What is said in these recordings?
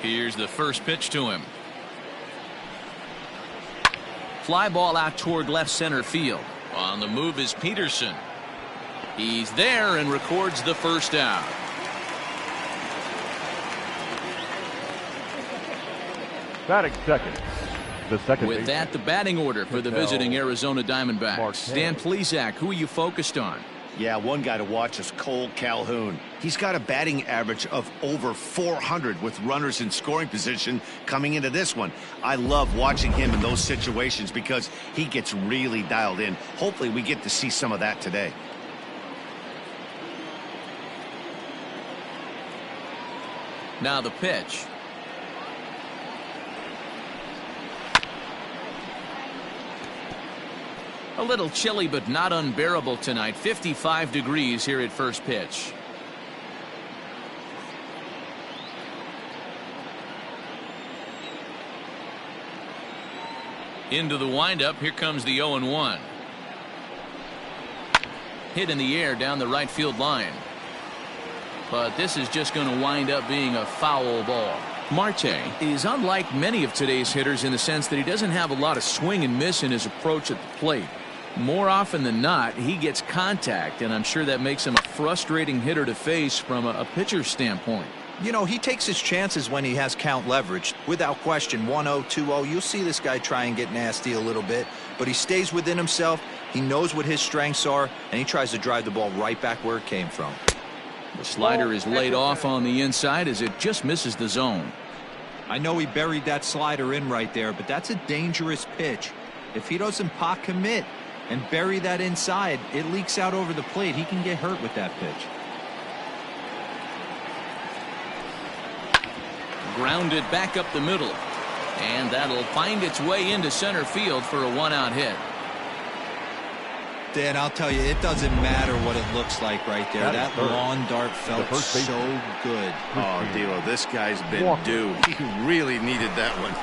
Here's the first pitch to him. Fly ball out toward left center field. On the move is Peterson. He's there and records the first out. Batting second. The second With that, the batting order for the visiting Arizona Diamondbacks. Dan Plesac, who are you focused on? Yeah, one guy to watch is Cole Calhoun. He's got a batting average of over 400 with runners in scoring position coming into this one. I love watching him in those situations because he gets really dialed in. Hopefully we get to see some of that today. Now the pitch. A little chilly but not unbearable tonight. 55 degrees here at first pitch. Into the windup. Here comes the 0-1. Hit in the air down the right field line. But this is just going to wind up being a foul ball. Marte is unlike many of today's hitters in the sense that he doesn't have a lot of swing and miss in his approach at the plate. More often than not, he gets contact, and I'm sure that makes him a frustrating hitter to face from a pitcher's standpoint. You know, he takes his chances when he has count leverage. Without question, 1-0, 2-0, you'll see this guy try and get nasty a little bit, but he stays within himself. He knows what his strengths are, and he tries to drive the ball right back where it came from. The slider is laid off on the inside as it just misses the zone. I know he buried that slider in right there, but that's a dangerous pitch. If he doesn't pot commit and bury that inside, it leaks out over the plate. He can get hurt with that pitch. Grounded back up the middle, and that'll find its way into center field for a one-out hit. Dan, I'll tell you, it doesn't matter what it looks like right there. That lawn dart felt so good. Oh, D'Lo, this guy's been due. He really needed that one.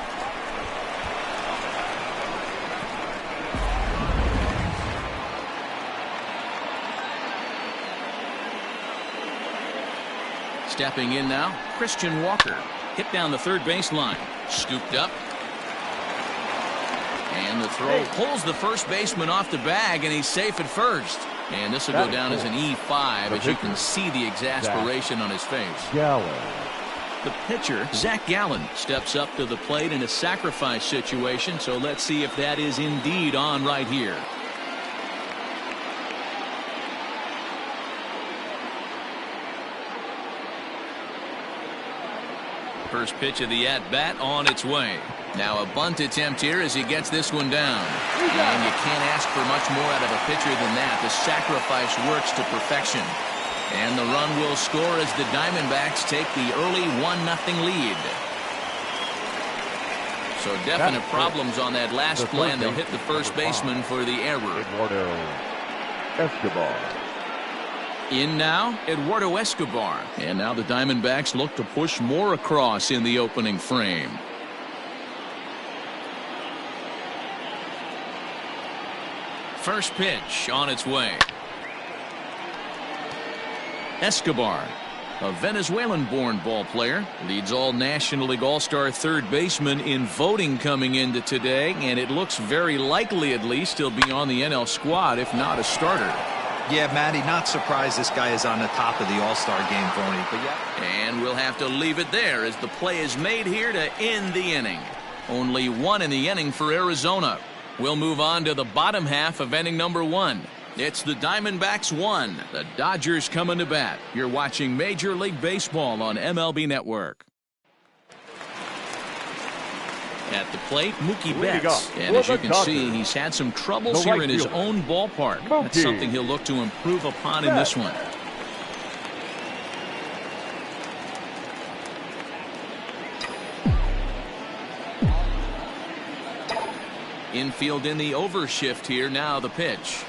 Stepping in now, Christian Walker. Hit down the third baseline. Scooped up. And the throw pulls the first baseman off the bag, and he's safe at first. And this will go down as an E5, as you can see the exasperation on his face. The pitcher, Zach Gallen, steps up to the plate in a sacrifice situation, so let's see if that is indeed on right here. First pitch of the at-bat on its way. Now a bunt attempt here as he gets this one down. And you can't ask for much more out of a pitcher than that. The sacrifice works to perfection. And the run will score as the Diamondbacks take the early 1-0 lead. So definite problems on that last play, and they'll hit the first baseman for the error. In now, Eduardo Escobar. And now the Diamondbacks look to push more across in the opening frame. First pitch on its way. Escobar, a Venezuelan-born ball player, leads all National League All-Star third baseman in voting coming into today, and it looks very likely at least he'll be on the NL squad, if not a starter. Yeah, Matty, not surprised this guy is on the top of the All-Star game voting, but yeah. And we'll have to leave it there as the play is made here to end the inning. Only one in the inning for Arizona. We'll move on to the bottom half of inning number 1. It's the Diamondbacks 1, the Dodgers coming to bat. You're watching Major League Baseball on MLB Network. At the plate, Mookie Betts. And as you can see, he's had some troubles here in his own ballpark. That's something he'll look to improve upon in this one. Infield in the overshift here. Now the pitch.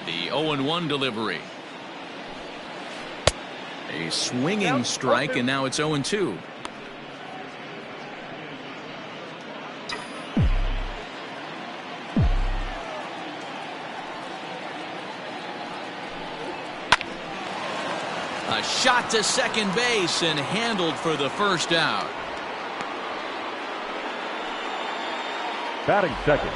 The 0-1 delivery. A A swinging strike, and now it's 0-2. A shot to second base and handled for the first out. Batting second,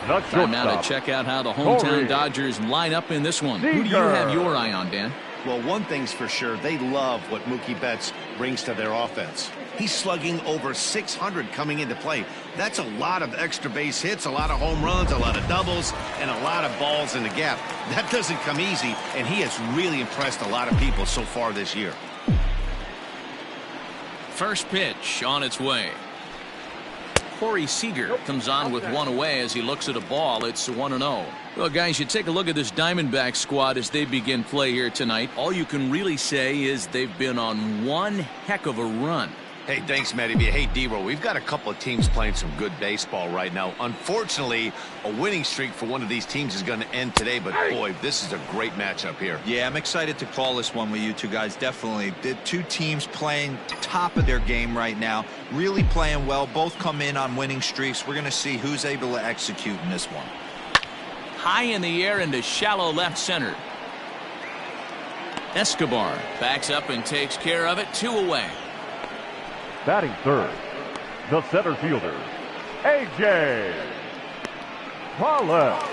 the Time now shortstop. to check out how the hometown Dodgers line up in this one. Who do you have your eye on, Dan? Well, one thing's for sure, they love what Mookie Betts brings to their offense. He's slugging over 600 coming into play. That's a lot of extra base hits, a lot of home runs, a lot of doubles, and a lot of balls in the gap. That doesn't come easy, and he has really impressed a lot of people so far this year. First pitch on its way. Corey Seager comes on with one away as he looks at a ball. It's 1-0. Well, guys, you take a look at this Diamondbacks squad as they begin play here tonight. All you can really say is they've been on one heck of a run. Hey, thanks, Matty B. Hey, D-Roll, we've got a couple of teams playing some good baseball right now. Unfortunately, a winning streak for one of these teams is going to end today, but boy, this is a great matchup here. Yeah, I'm excited to call this one with you two guys. Definitely. The two teams playing top of their game right now, really playing well. Both come in on winning streaks. We're going to see who's able to execute in this one. High in the air into shallow left center. Escobar backs up and takes care of it. 2 away. Batting third, the center fielder, A.J. Pollock.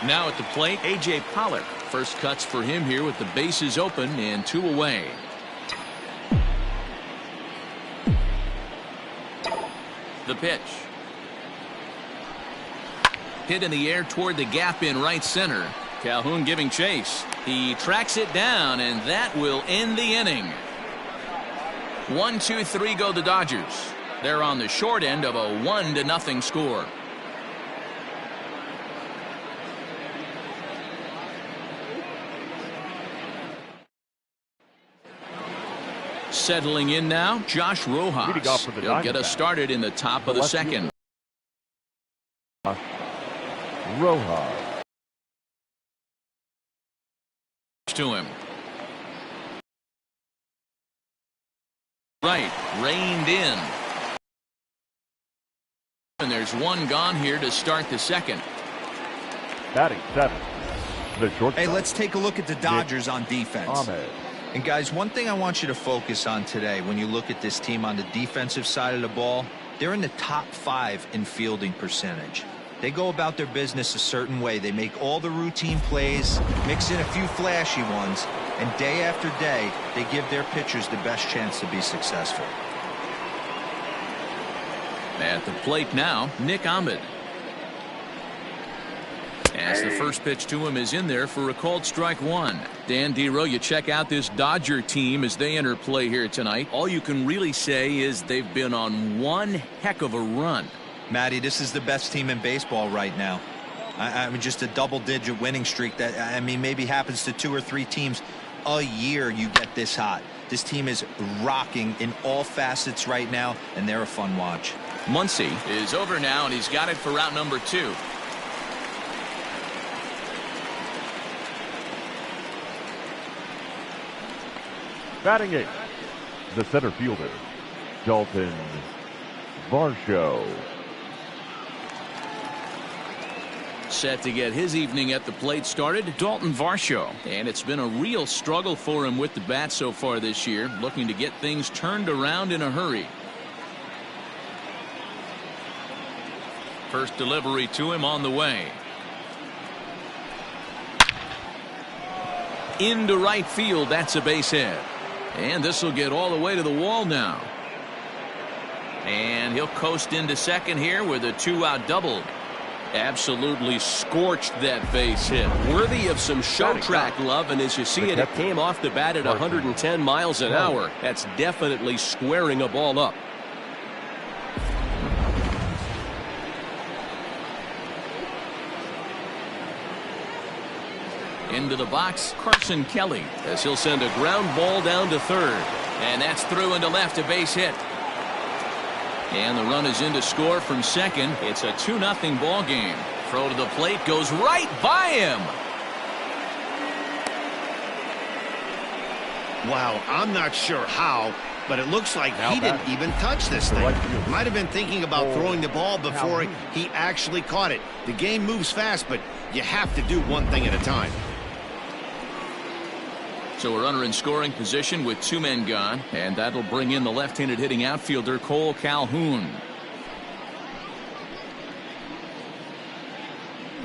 Now at the plate, A.J. Pollock. First cuts for him here with the bases open and 2 away. The pitch. Hit in the air toward the gap in right center. Calhoun giving chase. He tracks it down, and that will end the inning. 1, 2, 3 go the Dodgers. They're on the short end of a 1-0 score. Settling in now, Josh Rojas. He'll get us started in the top of the second. Rojas. To him. Right, reined in. And there's one gone here to start the second. Batting seventh, the shortstop. Hey, let's take a look at the Dodgers on defense. Ahmed. And guys, one thing I want you to focus on today when you look at this team on the defensive side of the ball, they're in the top 5 in fielding percentage. They go about their business a certain way. They make all the routine plays, mix in a few flashy ones, and day after day, they give their pitchers the best chance to be successful. At the plate now, Nick Ahmed. As the first pitch to him is in there for a called strike 1. Dan Dero, you check out this Dodger team as they enter play here tonight. All you can really say is they've been on one heck of a run. Matty, this is the best team in baseball right now. I mean, just a double-digit winning streak that, I mean, maybe happens to 2 or 3 teams a year you get this hot. This team is rocking in all facets right now, and they're a fun watch. Muncy is over now, and he's got it for route number 2. Batting eighth, the center fielder, Dalton Varsho. Set to get his evening at the plate started, Dalton Varsho. And it's been a real struggle for him with the bat so far this year, looking to get things turned around in a hurry. First delivery to him on the way. Into right field, that's a base hit. And this will get all the way to the wall now. And he'll coast into second here with a 2-out double. Absolutely scorched that base hit. Worthy of some show track love, and as you see it, it came off the bat at 110 miles an hour. That's definitely squaring a ball up. Into the box, Carson Kelly, as he'll send a ground ball down to third. And that's through into left, a base hit. And the run is in to score from second. It's a 2-0 ball game. Throw to the plate goes right by him. Wow, I'm not sure how, but it looks like he didn't even touch this thing. Might have been thinking about throwing the ball before he actually caught it. The game moves fast, but you have to do one thing at a time. So a runner in scoring position with 2 men gone, and that'll bring in the left-handed hitting outfielder Cole Calhoun.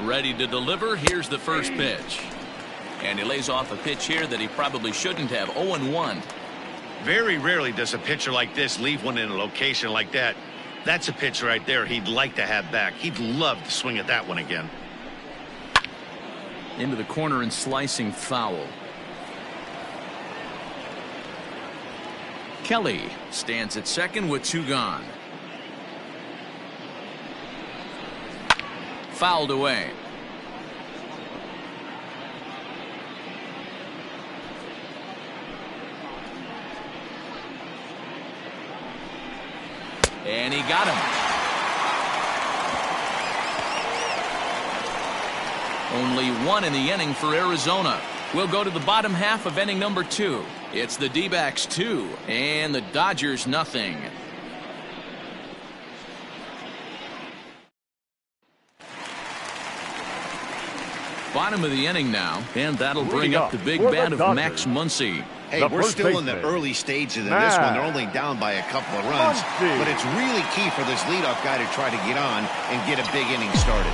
Ready to deliver. Here's the first pitch. And he lays off a pitch here that he probably shouldn't have. 0-1. Very rarely does a pitcher like this leave one in a location like that. That's a pitch right there he'd like to have back. He'd love to swing at that one again. Into the corner and slicing foul. Kelly stands at second with 2 gone. Fouled away. And he got him. Only 1 in the inning for Arizona. We'll go to the bottom half of inning number 2. It's the D-backs 2 and the Dodgers nothing. Bottom of the inning now, and that'll bring up the big bat of Max Muncy. Hey, we're still in the early stages of this one. They're only down by a couple of runs, but it's really key for this leadoff guy to try to get on and get a big inning started.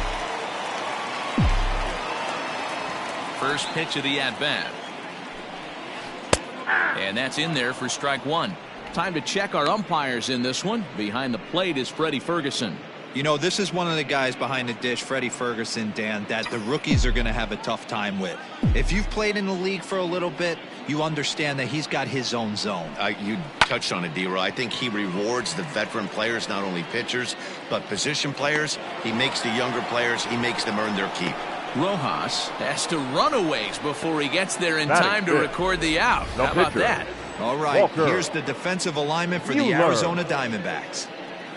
First pitch of the at-bat. And that's in there for strike 1. Time to check our umpires in this one. Behind the plate is Freddie Ferguson. You know, this is one of the guys behind the dish, Freddie Ferguson, Dan, that the rookies are going to have a tough time with. If you've played in the league for a little bit, you understand that he's got his own zone. You touched on it, D-Roy. I think he rewards the veteran players, not only pitchers, but position players. He makes the younger players, he makes them earn their keep. Rojas has to run a ways before he gets there in time to record the out. How about that? All right, here's the defensive alignment for the Arizona Diamondbacks.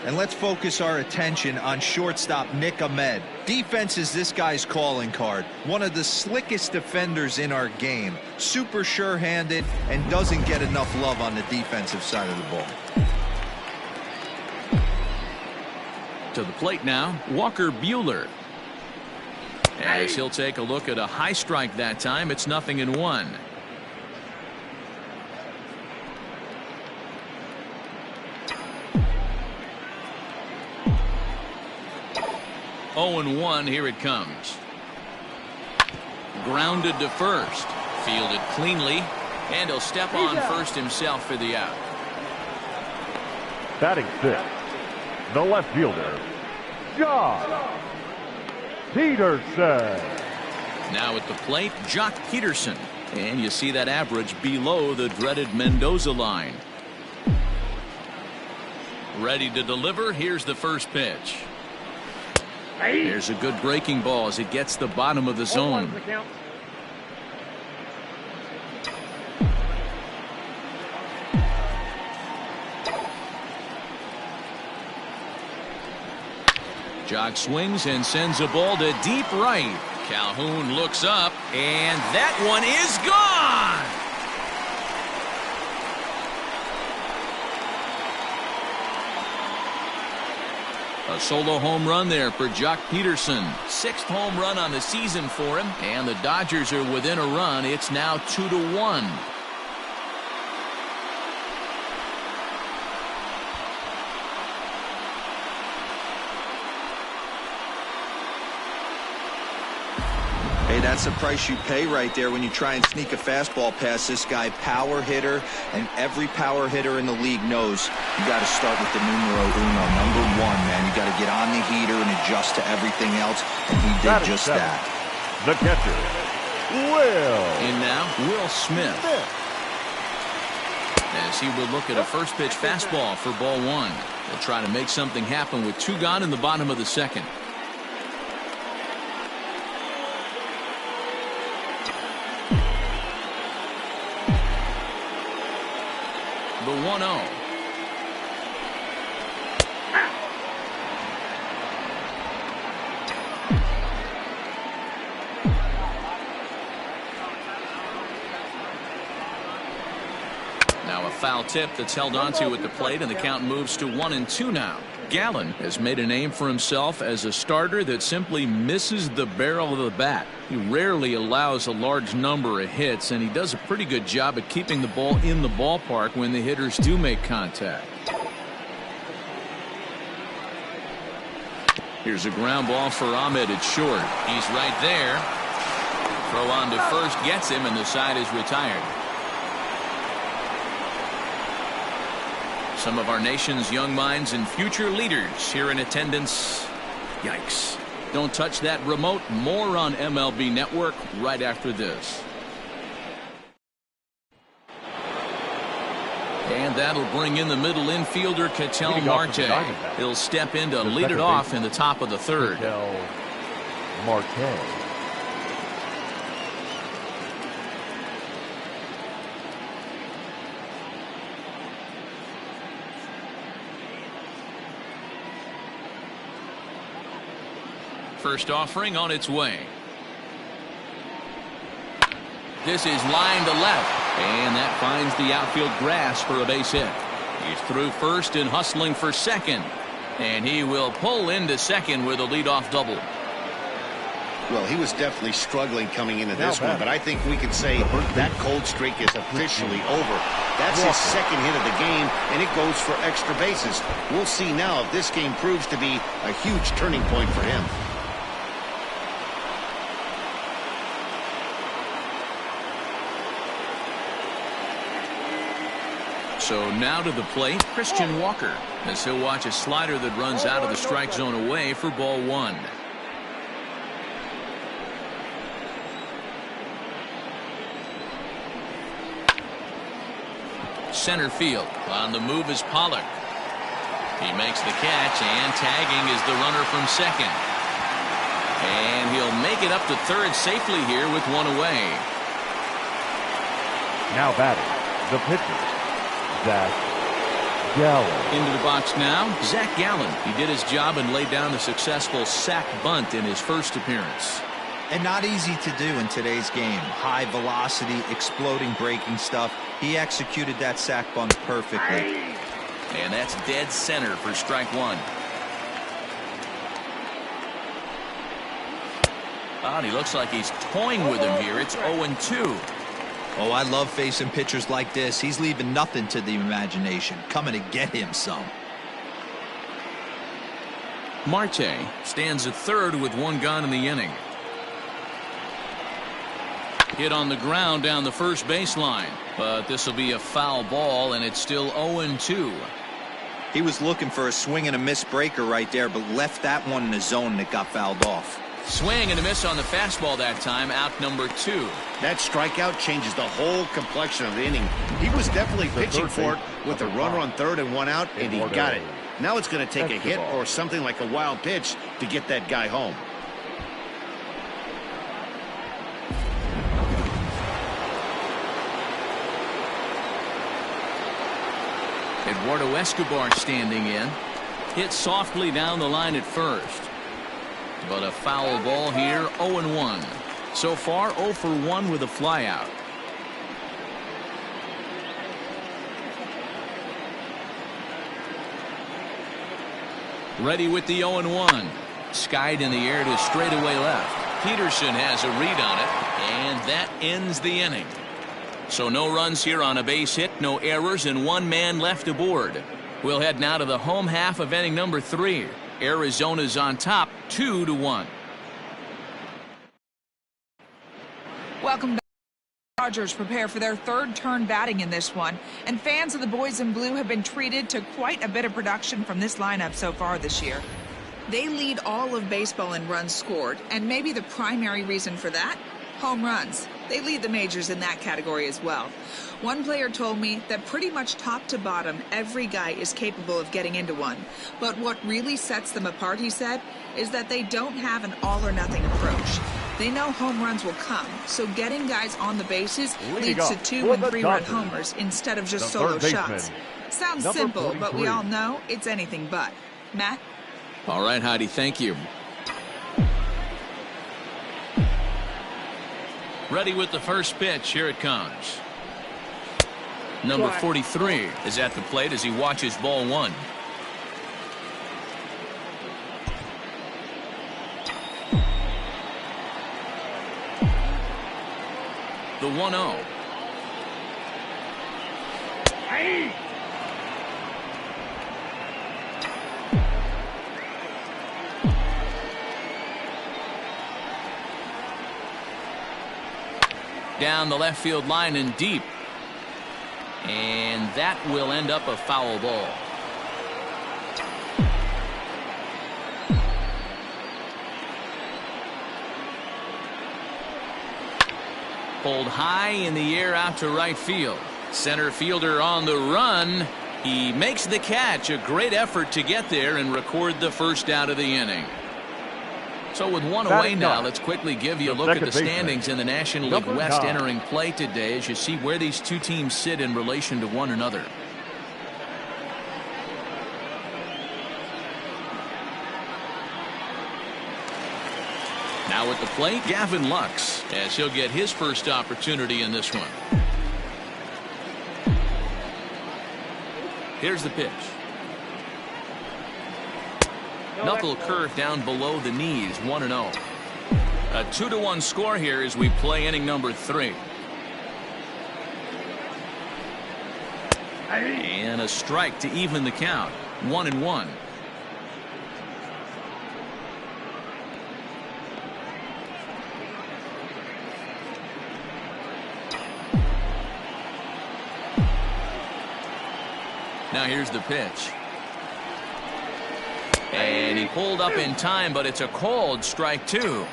And let's focus our attention on shortstop Nick Ahmed. Defense is this guy's calling card. One of the slickest defenders in our game. Super sure-handed and doesn't get enough love on the defensive side of the ball. To the plate now, Walker Buehler. As he'll take a look at a high strike that time, it's 0-1. 0-1, here it comes. Grounded to first. Fielded cleanly. And he'll step on first himself for the out. Batting 6th, the left fielder, Joc Peterson. Now at the plate, Joc Peterson. And you see that average below the dreaded Mendoza line. Ready to deliver. Here's the first pitch. There's a good breaking ball as it gets the bottom of the zone. Joc swings and sends a ball to deep right. Calhoun looks up, and that one is gone. A solo home run there for Joc Peterson. 6th home run on the season for him, and the Dodgers are within a run. It's now 2-1. Hey, that's the price you pay right there when you try and sneak a fastball past this guy. Power hitter, and every power hitter in the league knows you got to start with the numero uno, number 1, man. You got to get on the heater and adjust to everything else, and he did just that. The catcher, Will. And now, Will Smith. As he will look at a first pitch fastball for ball 1. He'll try to make something happen with 2 gone in the bottom of the 2nd. The 1-0. foul tip that's held onto at the plate, and the count moves to 1-2 now. Gallen has made a name for himself as a starter that simply misses the barrel of the bat. He rarely allows a large number of hits, and he does a pretty good job at keeping the ball in the ballpark when the hitters do make contact. Here's a ground ball for Ahmed at short. He's right there. Throw on to first gets him, and the side is retired. Some of our nation's young minds and future leaders here in attendance. Yikes. Don't touch that remote. More on MLB Network right after this. And that'll bring in the middle infielder, Ketel Marte. He'll step in to lead it off in the top of the third. Marte. First offering on its way. This is line to left, and that finds the outfield grass for a base hit. He's through first and hustling for second, and he will pull into second with a leadoff double. Well, he was definitely struggling coming into this one, but I think we could say that cold streak is officially over. That's his second hit of the game, and it goes for extra bases. We'll see now if this game proves to be a huge turning point for him. So now to the plate, Christian Walker, as he'll watch a slider that runs out of the strike zone away for ball one. Center field. On the move is Pollock. He makes the catch, and tagging is the runner from second. And he'll make it up to third safely here with one away. Now batting, the pitcher, Zach Gallen. Into the box now, Zach Gallen. He did his job and laid down a successful sac bunt in his first appearance. And not easy to do in today's game. High velocity, exploding breaking stuff. He executed that sac bunt perfectly. And that's dead center for strike one. Oh, and he looks like he's toying with him here. It's 0-2. Oh, I love facing pitchers like this. He's leaving nothing to the imagination. Coming to get him some. Marte stands at third with one gone in the inning. Hit on the ground down the first baseline, but this will be a foul ball, and it's still 0-2. He was looking for a swing and a miss breaker right there, but left that one in the zone that got fouled off. Swing and a miss on the fastball that time, out number 2. That strikeout changes the whole complexion of the inning. He was definitely pitching for it with a runner on third and one out, and he got it. Now it's going to take a hit or something like a wild pitch to get that guy home. Eduardo Escobar standing in. Hit softly down the line at first. But a foul ball here, 0-1. So far, 0 for 1 with a flyout. Ready with the 0-1. Skied in the air to straightaway left. Peterson has a read on it, and that ends the inning. So no runs here on a base hit, no errors, and one man left aboard. We'll head now to the home half of inning number 3. Arizona's on top, 2-1. Welcome back. Dodgers prepare for their third turn batting in this one, and fans of the boys in blue have been treated to quite a bit of production from this lineup so far this year. They lead all of baseball in runs scored, and maybe the primary reason for that? Home runs. They lead the majors in that category as well. One player told me that pretty much top to bottom, every guy is capable of getting into one. But what really sets them apart, he said, is that they don't have an all-or-nothing approach. They know home runs will come, so getting guys on the bases leads to 2- and 3-run homers instead of just solo shots. Sounds simple, but we all know it's anything but. Matt? All right, Heidi, thank you. Ready with the first pitch. Here it comes. Number 43 is at the plate as he watches ball one. The 1-0. Down the left field line and deep. And that will end up a foul ball. Pulled high in the air out to right field. Center fielder on the run. He makes the catch. A great effort to get there and record the first out of the inning. So with one away now, let's quickly give you a look at the standings in the National League West entering play today as you see where these two teams sit in relation to one another. Now at the plate, Gavin Lux, as he'll get his first opportunity in this one. Here's the pitch. Knuckle curve down below the knees, 1-0. A 2-1 score here as we play inning number 3. And a strike to even the count, 1-1. Now here's the pitch. And he pulled up in time, but it's a called strike 2.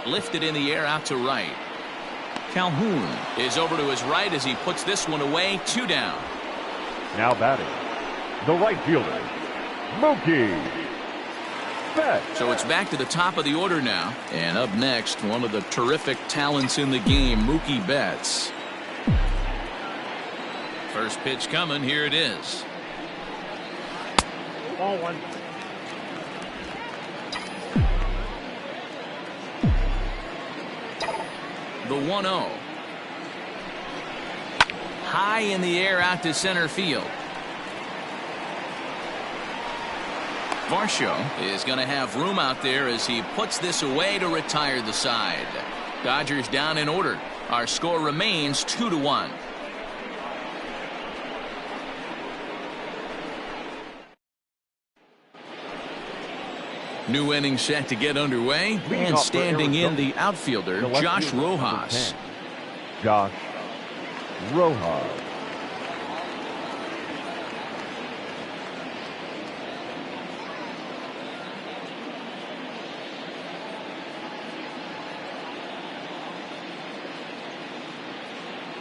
Lifted in the air out to right. Calhoun is over to his right as he puts this one away. 2 down. Now batting, the right fielder, Mookie Betts. So it's back to the top of the order now. And up next, one of the terrific talents in the game, Mookie Betts. First pitch coming. Here it is. Ball 1. The 1-0. High in the air out to center field. Varsho is going to have room out there as he puts this away to retire the side. Dodgers down in order. Our score remains 2-1. New inning set to get underway, and standing in the outfielder, Josh Rojas. Josh Rojas.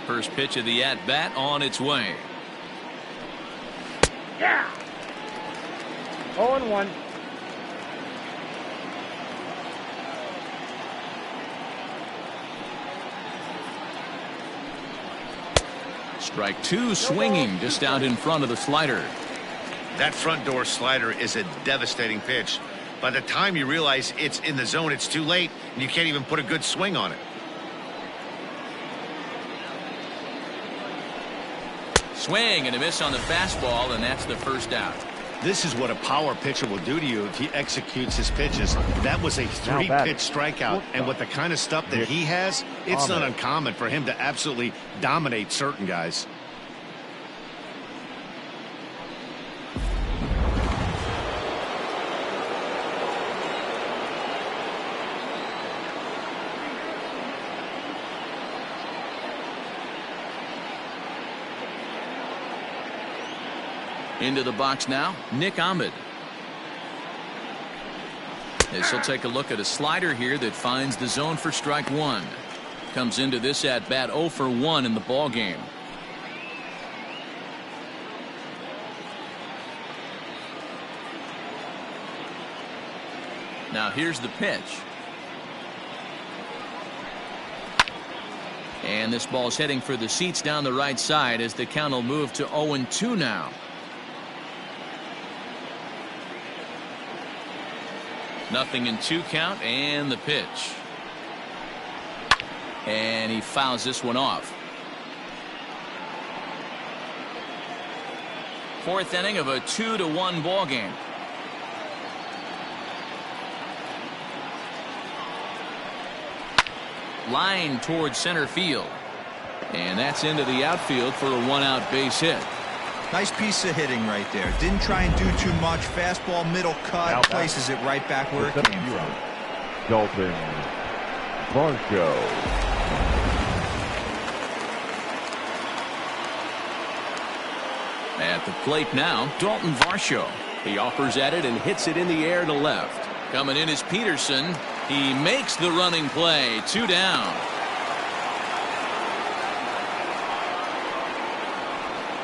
First pitch of the at-bat on its way. Yeah. 0-1. Strike 2 swinging just out in front of the slider. That front door slider is a devastating pitch. By the time you realize it's in the zone, it's too late, and you can't even put a good swing on it. Swing and a miss on the fastball, and that's the first out. This is what a power pitcher will do to you if he executes his pitches. That was a 3-pitch strikeout, and with the kind of stuff that he has, it's not uncommon for him to absolutely dominate certain guys. Into the box now, Nick Ahmed. As he'll take a look at a slider here that finds the zone for strike 1. Comes into this at bat 0 for 1 in the ball game. Now here's the pitch. And this ball's heading for the seats down the right side as the count will move to 0-2 now. 0-2 count and the pitch. And he fouls this one off. Fourth inning of a 2-1 ball game. Line towards center field. And that's into the outfield for a one-out base hit. Nice piece of hitting right there. Didn't try and do too much. Fastball, middle cut, places it right back where it came from. Dalton Varsho. At the plate now, Dalton Varsho. He offers at it and hits it in the air to left. Coming in is Peterson. He makes the running play. 2 down.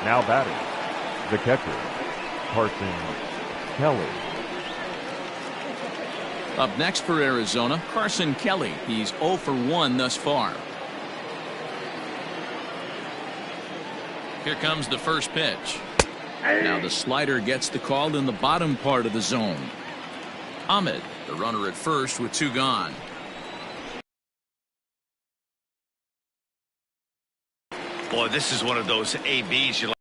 Now batting, the catcher, Carson Kelly. Up next for Arizona, Carson Kelly. He's 0 for 1 thus far. Here comes the first pitch. Now the slider gets the call in the bottom part of the zone. Ahmed, the runner at first with 2 gone. Boy, this is one of those ABs you like.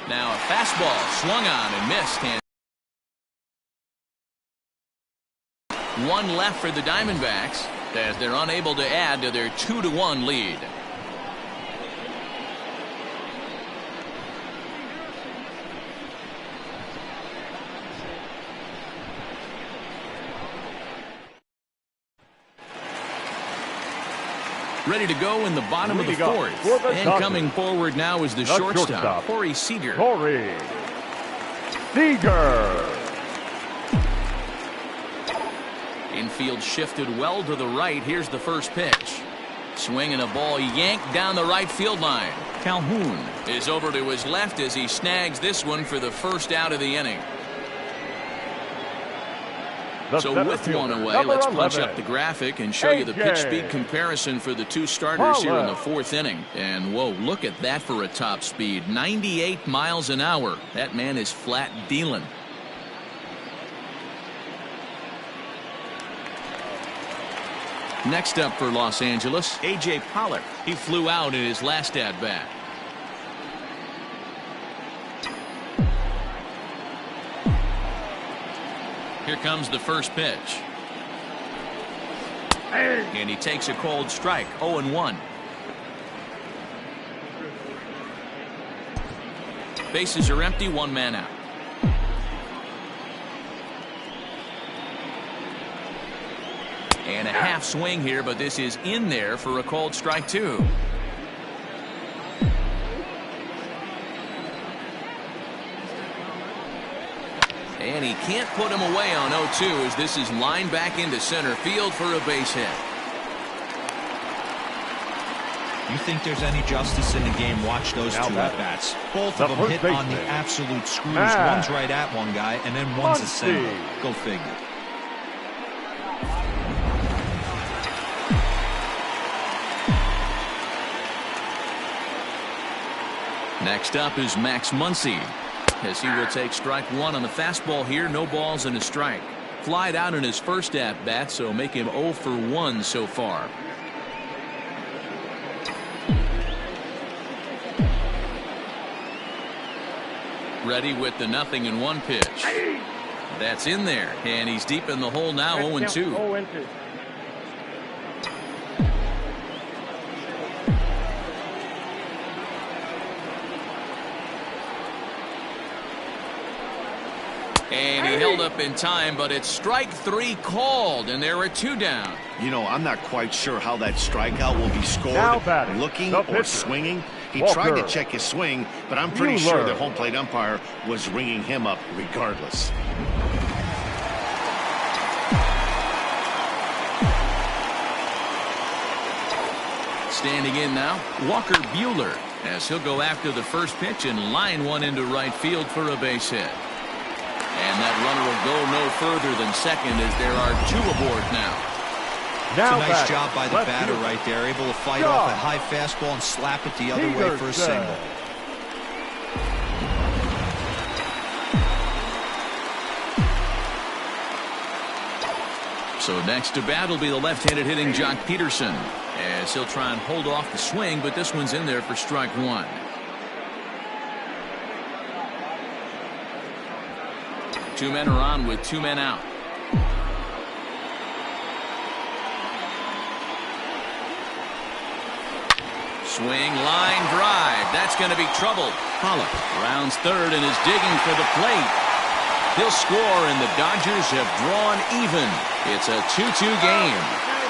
Now a fastball swung on and missed. And 1 left for the Diamondbacks as they're unable to add to their 2-1 lead. Ready to go in the bottom of the fourth. And coming forward now is the shortstop, Corey Seager. Corey Seager. Infield shifted well to the right. Here's the first pitch. Swing and a ball yanked down the right field line. Calhoun is over to his left as he snags this one for the first out of the inning. So with 1 away, let's punch up the graphic and show you the pitch speed comparison for the 2 starters here in the 4th inning. And whoa, look at that for a top speed. 98 miles an hour. That man is flat dealing. Next up for Los Angeles, A.J. Pollock. He flew out in his last at-bat. Here comes the first pitch. And he takes a cold strike. 0-1. Bases are empty. 1 man out. And a half swing here, but this is in there for a cold strike 2. And he can't put him away on 0-2 as this is lined back into center field for a base hit. You think there's any justice in the game? Watch those 2 at-bats. Both of them hit on the absolute screws. One's right at one guy, and then one's a single. Go figure. Next up is Max Muncy, as he will take strike 1 on the fastball here. No balls and a strike. Flied out in his first at-bat, so make him 0 for 1 so far. Ready with the 0-1 pitch. That's in there, and he's deep in the hole now. 0-2. And he held up in time, but it's strike 3 called, and there are 2 down. You know, I'm not quite sure how that strikeout will be scored. Looking or swinging. He tried to check his swing, but I'm pretty sure the home plate umpire was ringing him up regardless. Standing in now, Walker Buehler, as he'll go after the first pitch and line one into right field for a base hit. And that runner will go no further than second as there are 2 aboard now. It's a nice job by the batter right there, able to fight off a high fastball and slap it the other way for a single. So next to bat will be the left-handed hitting Jock Peterson, as he'll try and hold off the swing, but this one's in there for strike one. Two men are on with two men out. Swing, line drive. That's going to be trouble. Pollock rounds third and is digging for the plate. He'll score, and the Dodgers have drawn even. It's a 2-2 game.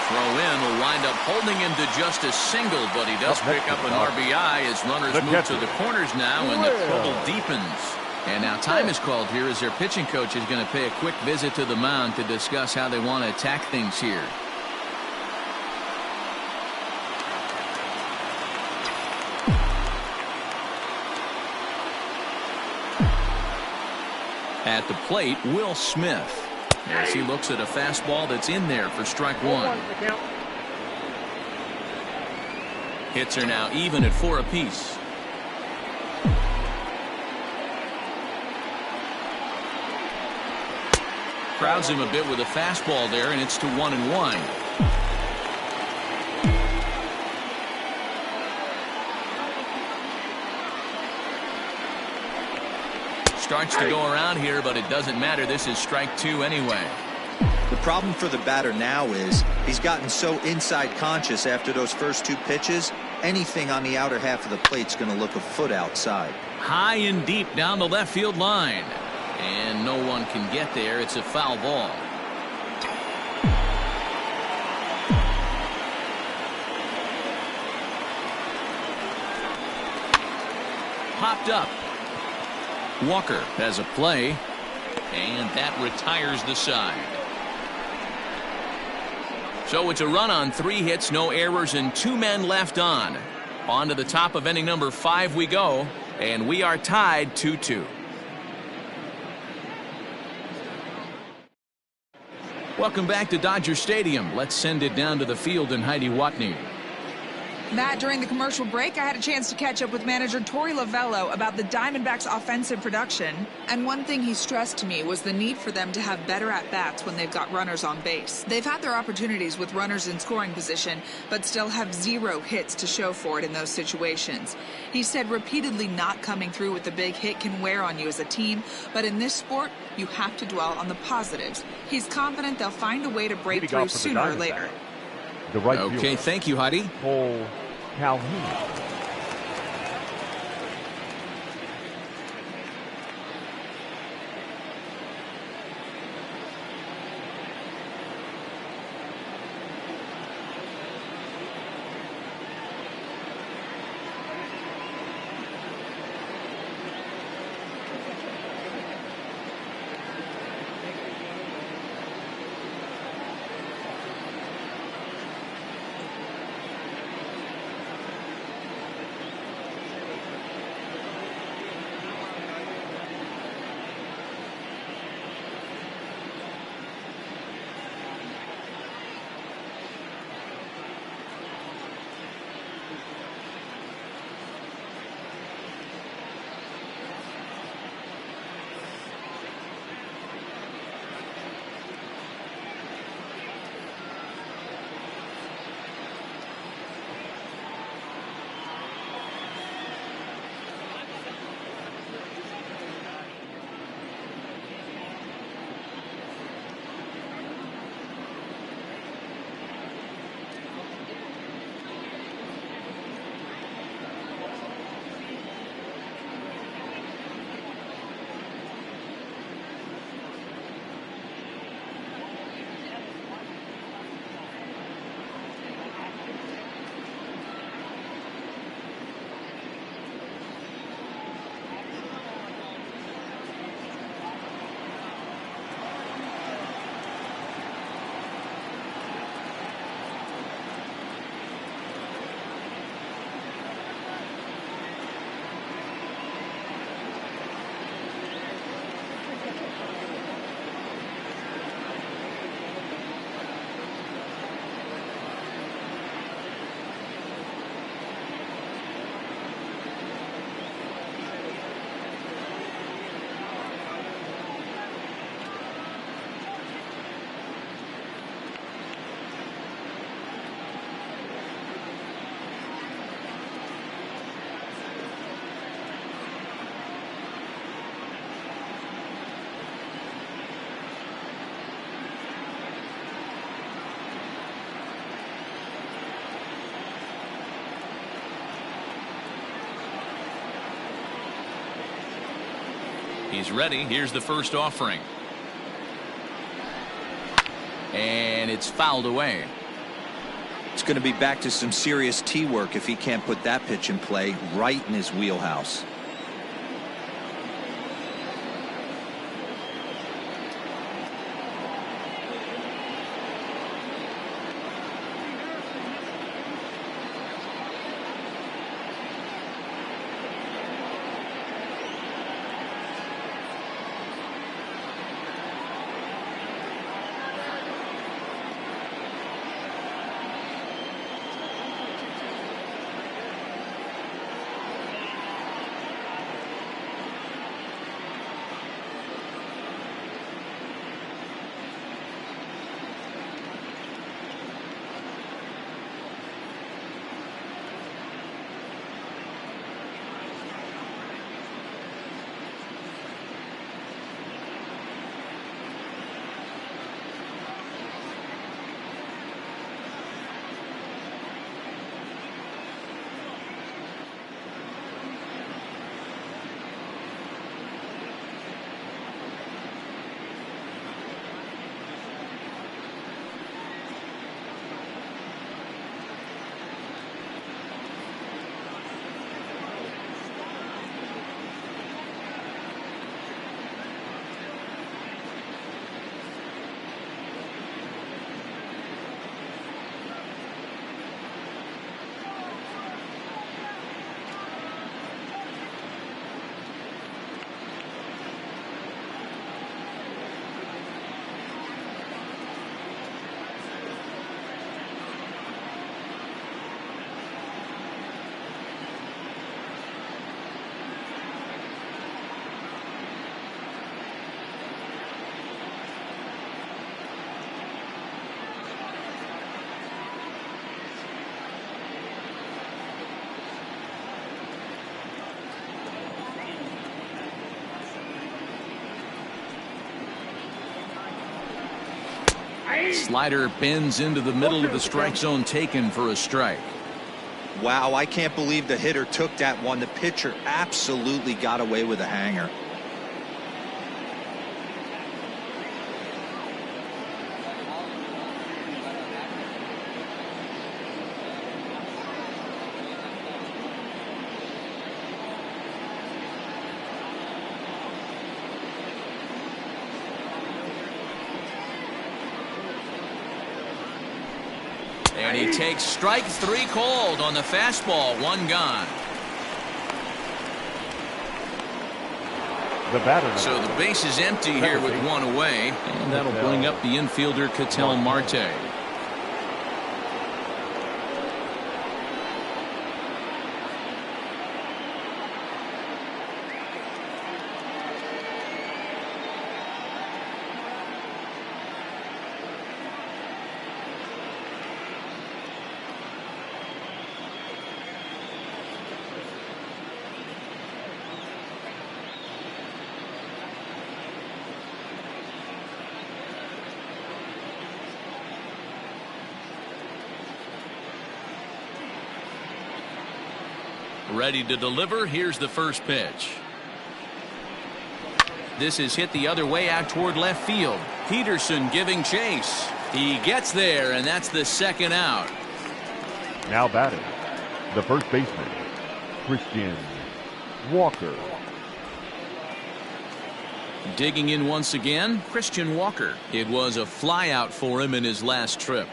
Throw in will wind up holding him to just a single, but he does pick up an RBI as runners move to the corners now, and the trouble deepens. And now time is called here as their pitching coach is going to pay a quick visit to the mound to discuss how they want to attack things here. At the plate, Will Smith, as he looks at a fastball that's in there for strike one. Hits are now even at 4 apiece. Crowds him a bit with a fastball there, and it's to 1-1. Starts to go around here, but it doesn't matter. This is strike two anyway. The problem for the batter now is he's gotten so inside conscious after those first two pitches. Anything on the outer half of the plate's going to look a foot outside. High and deep down the left field line, and no one can get there. It's a foul ball. Popped up. Walker has a play, and that retires the side. So it's a run on 3 hits, no errors, and 2 men left on. On to the top of inning number 5 we go, and we are tied 2-2. Welcome back to Dodger Stadium. Let's send it down to the field and Heidi Watney. Matt, during the commercial break, I had a chance to catch up with manager Torey Lovello about the Diamondbacks' offensive production. And one thing he stressed to me was the need for them to have better at-bats when they've got runners on base. They've had their opportunities with runners in scoring position, but still have 0 hits to show for it in those situations. He said repeatedly not coming through with the big hit can wear on you as a team, but in this sport, you have to dwell on the positives. He's confident they'll find a way to break through sooner or later. The right okay, fielder, thank you, Heidi. Cole Calhoun. He's ready. Here's the first offering. And it's fouled away. It's going to be back to some serious tee work if he can't put that pitch in play right in his wheelhouse. Slider bends into the middle of the strike zone, taken for a strike. Wow, I can't believe the hitter took that one. The pitcher absolutely got away with a hanger. And he takes strike three called on the fastball. One gone. The batter. So the base is empty here with one away. And that'll bring up the infielder Ketel Marte. Ready to deliver. Here's the first pitch. This is hit the other way out toward left field. Peterson giving chase. He gets there, and that's the second out. Now batting, the first baseman, Christian Walker. Digging in once again, Christian Walker. It was a flyout for him in his last trip.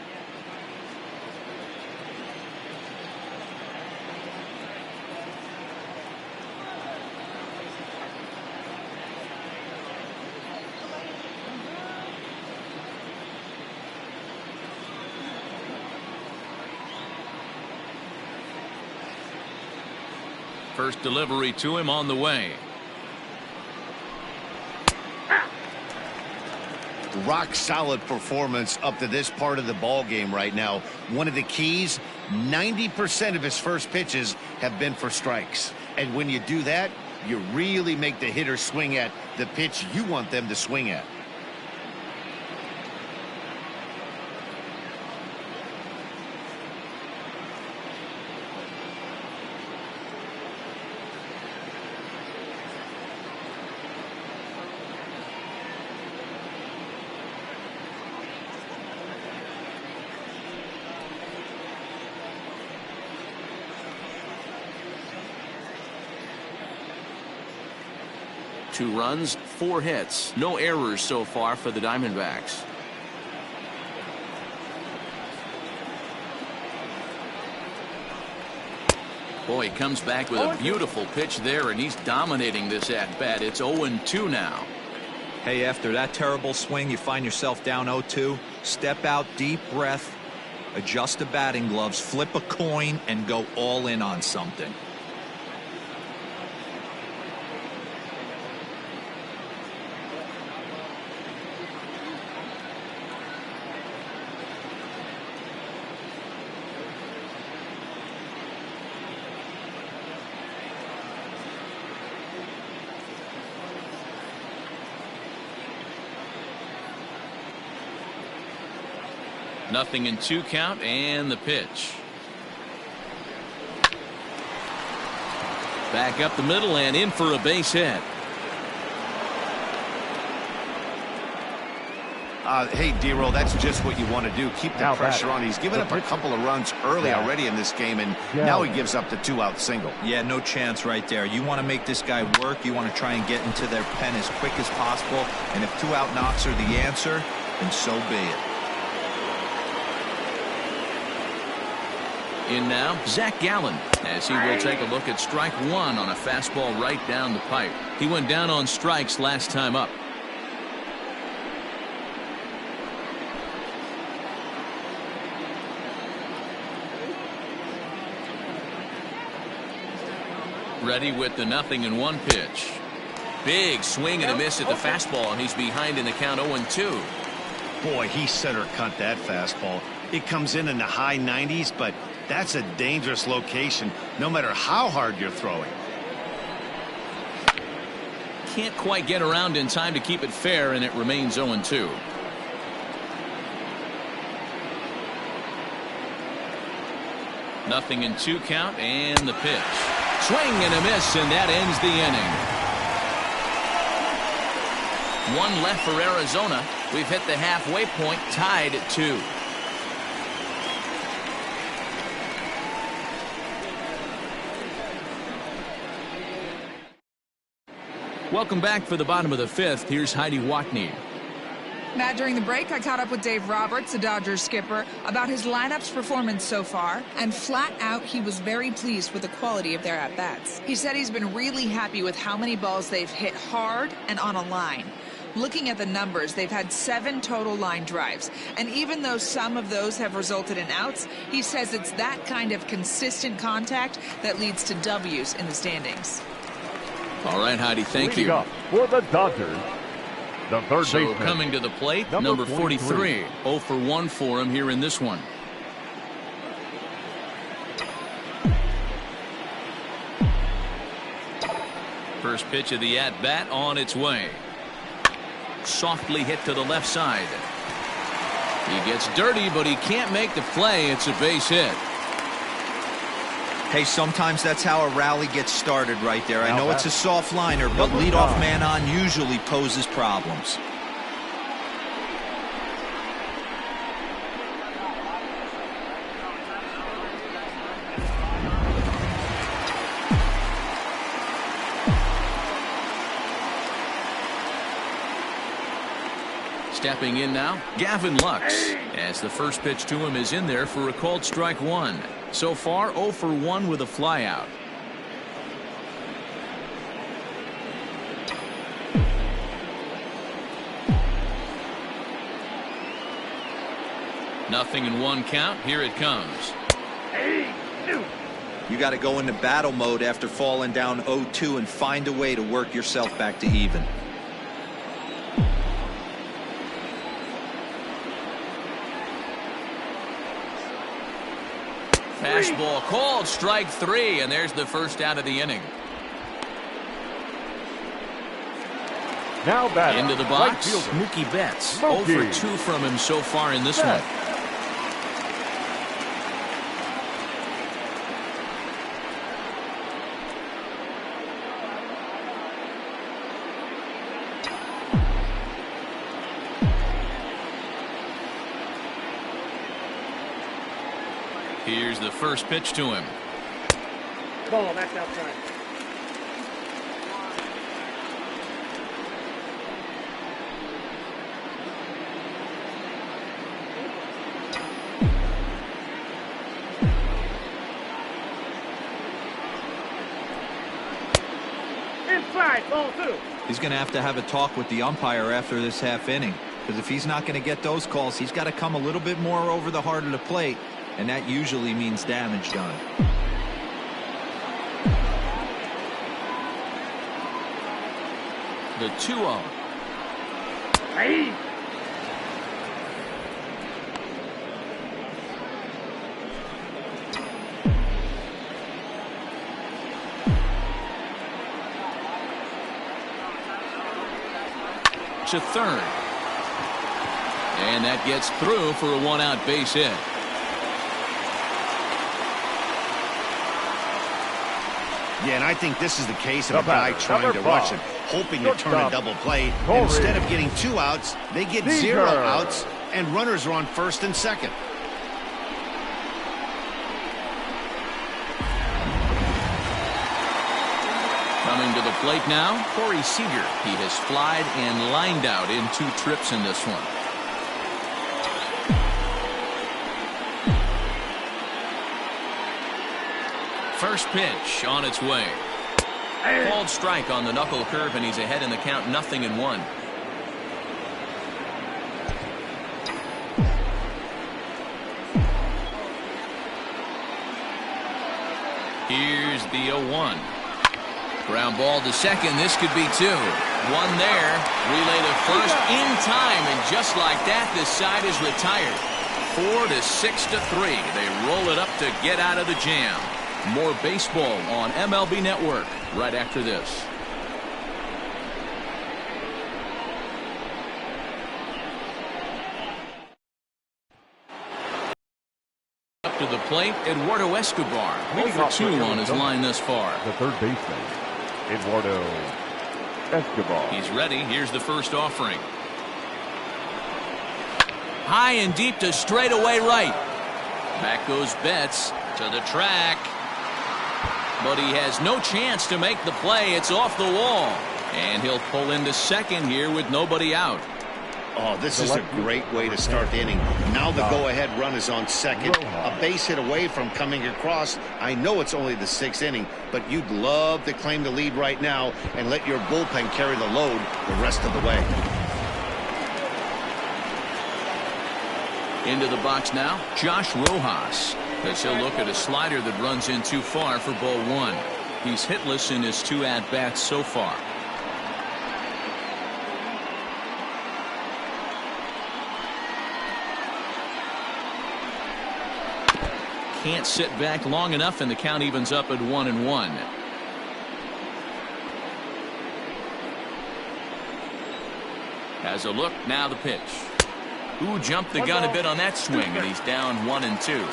First delivery to him on the way. Rock solid performance up to this part of the ball game right now. One of the keys, 90% of his first pitches have been for strikes. And when you do that, you really make the hitter swing at the pitch you want them to swing at. 2 runs, 4 hits. No errors so far for the Diamondbacks. Boy, he comes back with a beautiful pitch there, and he's dominating this at-bat. It's 0-2 now. Hey, after that terrible swing, you find yourself down 0-2. Step out, deep breath, adjust the batting gloves, flip a coin, and go all in on something. Nothing in 2 count, and the pitch. Back up the middle and in for a base hit. Hey, D-Roll, that's just what you want to do. Keep the pressure on. He's given up a couple of runs early already in this game, and now he gives up the 2-out single. Yeah, no chance right there. You want to make this guy work. You want to try and get into their pen as quick as possible, and if 2-out knocks are the answer, then so be it. In now, Zach Gallen, as he will take a look at strike 1 on a fastball right down the pipe. He went down on strikes last time up. Ready with the 0-1 pitch. Big swing and a miss at the fastball, and he's behind in the count 0-2. Boy, he center cut that fastball. It comes in the high 90s, but that's a dangerous location no matter how hard you're throwing. Can't quite get around in time to keep it fair, and it remains 0-2. Nothing in 2 count, and the pitch. Swing and a miss, and that ends the inning. 1 left for Arizona. We've hit the halfway point, tied at 2. Welcome back for the bottom of the 5th. Here's Heidi Watney. Matt, during the break, I caught up with Dave Roberts, the Dodgers skipper, about his lineup's performance so far, and flat out, he was very pleased with the quality of their at-bats. He said he's been really happy with how many balls they've hit hard and on a line. Looking at the numbers, they've had 7 total line drives, and even though some of those have resulted in outs, he says it's that kind of consistent contact that leads to W's in the standings. All right, Heidi, thank you. For the Dodgers, the third baseman. Coming to the plate, number 43. 0 for 1 for him here in this one. First pitch of the at-bat on its way. Softly hit to the left side. He gets dirty, but he can't make the play. It's a base hit. Hey, sometimes that's how a rally gets started right there. I know it's a soft liner, but leadoff man on usually poses problems. Stepping in now, Gavin Lux, as the first pitch to him is in there for a called strike 1. So far, 0 for 1 with a flyout. Nothing in 1 count. Here it comes. You got to go into battle mode after falling down 0-2 and find a way to work yourself back to even. Fastball called strike 3, and there's the first out of the inning. Now back into the box, Mookie Betts. 0 for 2 from him so far in this one. Here's the first pitch to him. Ball, that's outside. He's going to have a talk with the umpire after this half inning, because if he's not going to get those calls, he's got to come a little bit more over the heart of the plate, and that usually means damage done. The 2-0. Hey. To third. And that gets through for a one-out base hit. Yeah, and I think this is the case of a guy trying to rush it, hoping to turn a double play. Instead of getting 2 outs, they get 0 outs, and runners are on first and second. Coming to the plate now, Corey Seager. He has flied and lined out in 2 trips in this one. First pitch on its way. Called strike on the knuckle curve, and he's ahead in the count, 0-1. Here's the 0-1. Ground ball to second. This could be 2. 1 there. Relay to first in time, and just like that, this side is retired. 4-6-3. They roll it up to get out of the jam. More baseball on MLB Network right after this. Up to the plate, Eduardo Escobar. 0 for 2 on his line thus far. The third baseman, Eduardo Escobar. He's ready. Here's the first offering. High and deep to straightaway right. Back goes Betts to the track. But he has no chance to make the play. It's off the wall. And he'll pull into second here with nobody out. Oh, this is a great way to start the inning. Now the go-ahead run is on second. A base hit away from coming across. I know it's only the 6th inning, but you'd love to claim the lead right now and let your bullpen carry the load the rest of the way. Into the box now, Josh Rojas. As he'll look at a slider that runs in too far for ball 1. He's hitless in his 2 at-bats so far. Can't sit back long enough, and the count evens up at 1-1. Has a look, now the pitch. Ooh, jumped the gun a bit on that swing, and he's down 1-2.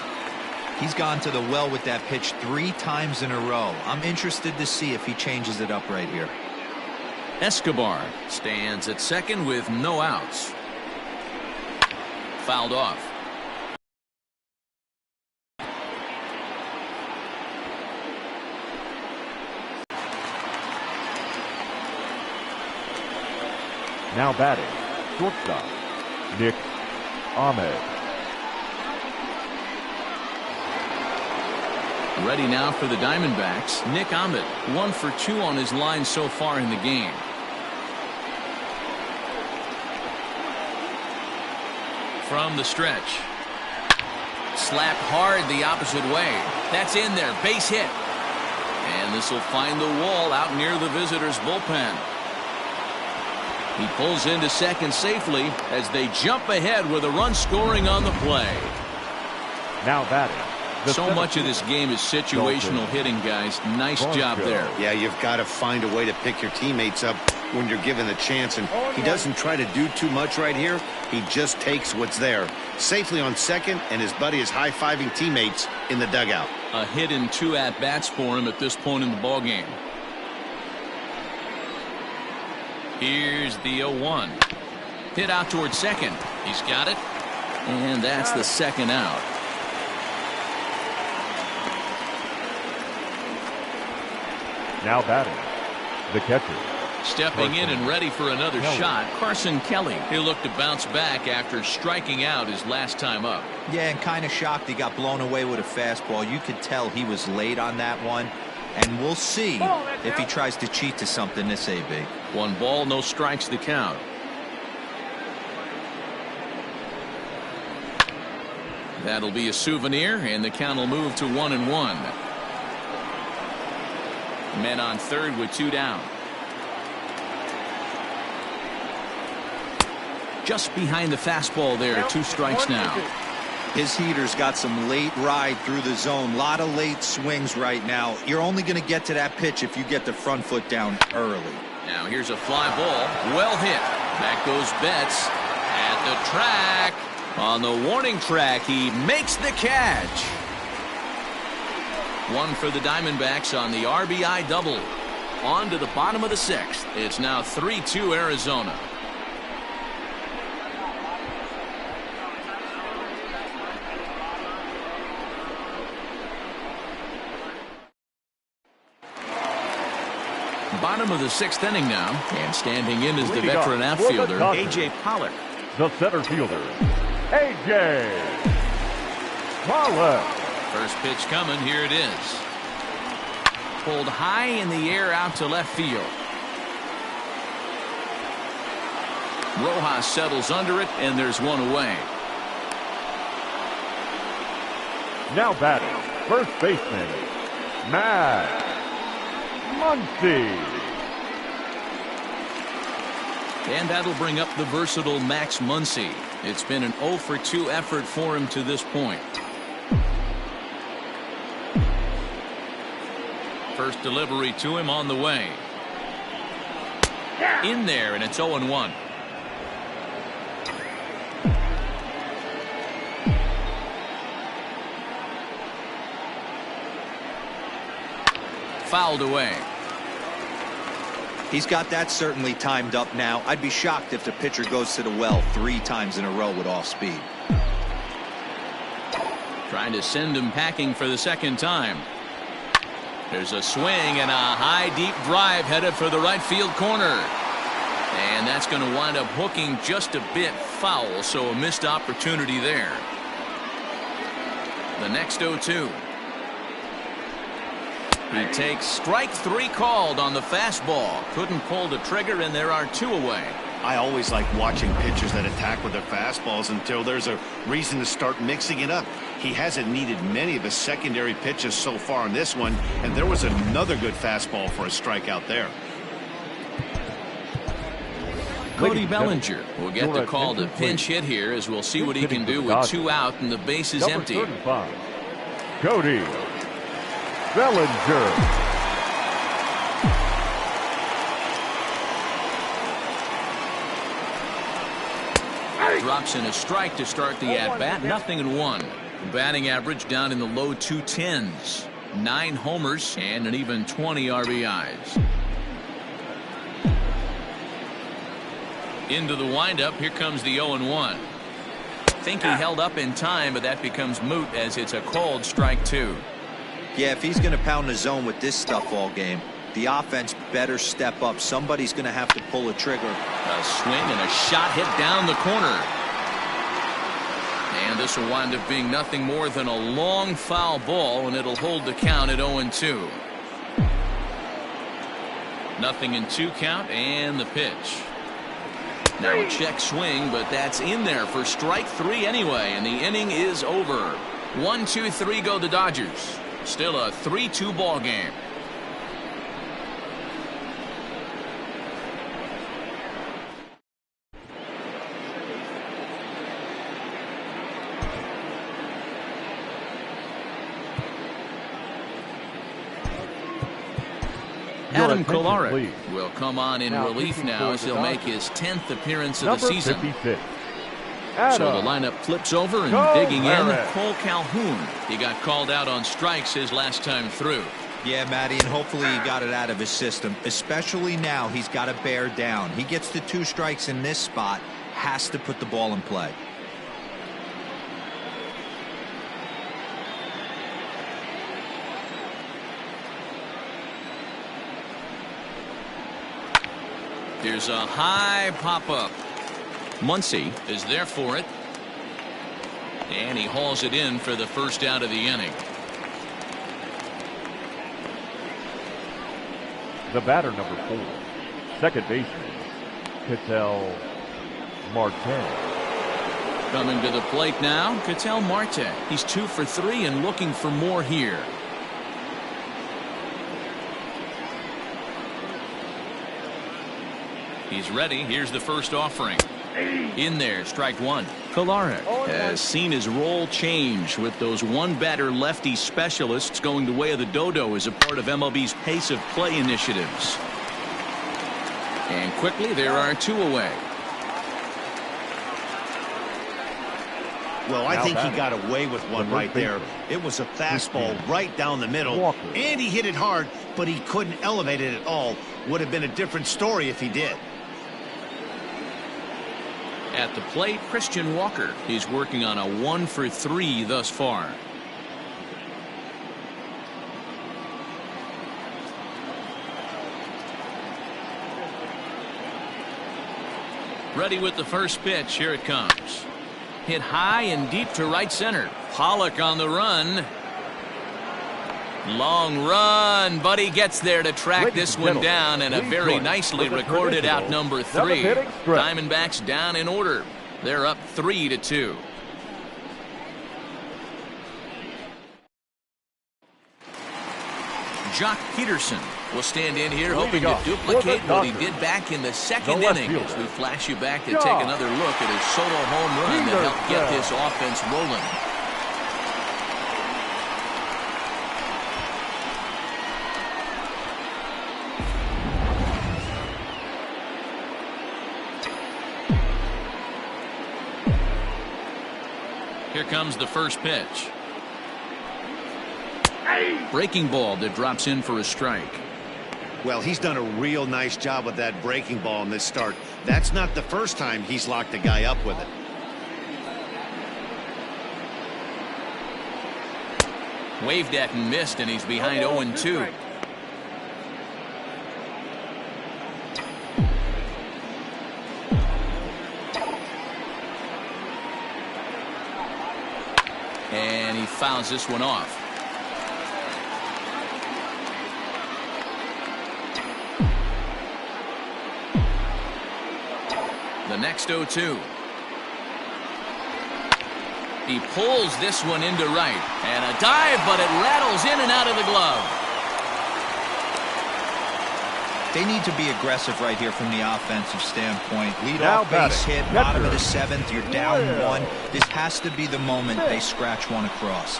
He's gone to the well with that pitch 3 times in a row. I'm interested to see if he changes it up right here. Escobar stands at second with no outs. Fouled off. Now batting, shortstop, Nick Ahmed. Ready now for the Diamondbacks, Nick Ahmed. 1 for 2 on his line so far in the game. From the stretch. Slapped hard the opposite way. That's in there. Base hit. And this will find the wall out near the visitors' bullpen. He pulls into second safely as they jump ahead with a run scoring on the play. Now batting. So much of this game is situational hitting, guys. Nice job there. Yeah, you've got to find a way to pick your teammates up when you're given the chance, and he doesn't try to do too much right here. He just takes what's there. Safely on second, and his buddy is high-fiving teammates in the dugout. A hit in 2 at-bats for him at this point in the ballgame. Here's the 0-1. Hit out towards second. He's got it. And that's the second out. Now batting, the catcher. Stepping in and ready for another shot, Carson Kelly. He'll look to bounce back after striking out his last time up. Yeah, and kind of shocked he got blown away with a fastball. You could tell he was late on that one. And we'll see if he tries to cheat to something this AB. 1 ball, no strikes the count. That'll be a souvenir, and the count will move to 1-1. Men on third with 2 down. Just behind the fastball there, 2 strikes now. His heater's got some late ride through the zone. A lot of late swings right now. You're only going to get to that pitch if you get the front foot down early. Now here's a fly ball. Well hit. Back goes Betts at the track. On the warning track, he makes the catch. 1 for the Diamondbacks on the RBI double. On to the bottom of the 6th. It's now 3-2 Arizona. Bottom of the 6th inning now, and standing in is the veteran outfielder, A.J. Pollock. The center fielder, A.J. Pollock. First pitch coming, here it is. Pulled high in the air out to left field. Rojas settles under it, and there's 1 away. Now batting, first baseman, Matt Muncy. And that'll bring up the versatile Max Muncy. It's been an 0 for 2 effort for him to this point. First delivery to him on the way. In there, and it's 0-1. Fouled away. He's got that certainly timed up now. I'd be shocked if the pitcher goes to the well 3 times in a row with off speed. Trying to send him packing for the 2nd time. There's a swing and a high deep drive headed for the right field corner. And that's going to wind up hooking just a bit foul, so a missed opportunity there. The next 0-2. He takes strike 3 called on the fastball. Couldn't pull the trigger, and there are 2 away. I always like watching pitchers that attack with their fastballs until there's a reason to start mixing it up. He hasn't needed many of his secondary pitches so far in this one, and there was another good fastball for a strikeout there. Cody Bellinger will get the call to pinch hit here, as we'll see what he can do with 2 out and the base is empty. Cody Bellinger. Drops in a strike to start the at-bat. 0-1. Batting average down in the low 210s. 9 homers and an even 20 RBIs. Into the windup. Here comes the 0-1. Think he held up in time, but that becomes moot as it's a called strike 2. Yeah, if he's going to pound the zone with this stuff all game, the offense better step up. Somebody's going to have to pull a trigger. A swing and a shot hit down the corner. And this will wind up being nothing more than a long foul ball, and it'll hold the count at 0-2. 0-2 count, and the pitch. Now a check swing, but that's in there for strike 3 anyway, and the inning is over. 1-2-3 go the Dodgers. Still a 3-2 ball game. Adam Kolarek will come on in relief now as he'll make his 10th appearance of the season. 56. So the lineup flips over, and digging in, Cole Calhoun. He got called out on strikes his last time through. Yeah, Matty, and hopefully he got it out of his system. Especially now, he's got to bear down. He gets the 2 strikes in this spot, has to put the ball in play. There's a high pop-up. Muncy is there for it. And he hauls it in for the first out of the inning. The batter, number 4, second baseman, Ketel Marte. Coming to the plate now, Ketel Marte. He's 2 for 3 and looking for more here. He's ready. Here's the first offering. In there, strike 1. Kolarek has seen his role change with those one-batter lefty specialists going the way of the dodo as a part of MLB's pace of play initiatives. And quickly, there are 2 away. Well, I think he got away with one right there. It was a fastball right down the middle, and he hit it hard, but he couldn't elevate it at all. Would have been a different story if he did. At the plate, Christian Walker. He's working on a 1 for 3 thus far. Ready with the first pitch. Here it comes. Hit high and deep to right center. Pollock on the run. Long run, but he gets there to track this one down, and a very nicely recorded out number 3. Diamondbacks down in order. They're up 3-2. Jock Peterson will stand in here hoping to duplicate what he did back in the second inning as we flash you back to take another look at his solo home run that helped get this offense rolling. Here comes the first pitch. Breaking ball that drops in for a strike. Well, he's done a real nice job with that breaking ball in this start. That's not the first time he's locked a guy up with it. Waved at and missed, and he's behind 0-2. And he fouls this one off. The next 0-2. He pulls this one into right. And a dive, but it rattles in and out of the glove. They need to be aggressive right here from the offensive standpoint. Lead off base hit, bottom of the 7th. You're down 1. This has to be the moment they scratch one across.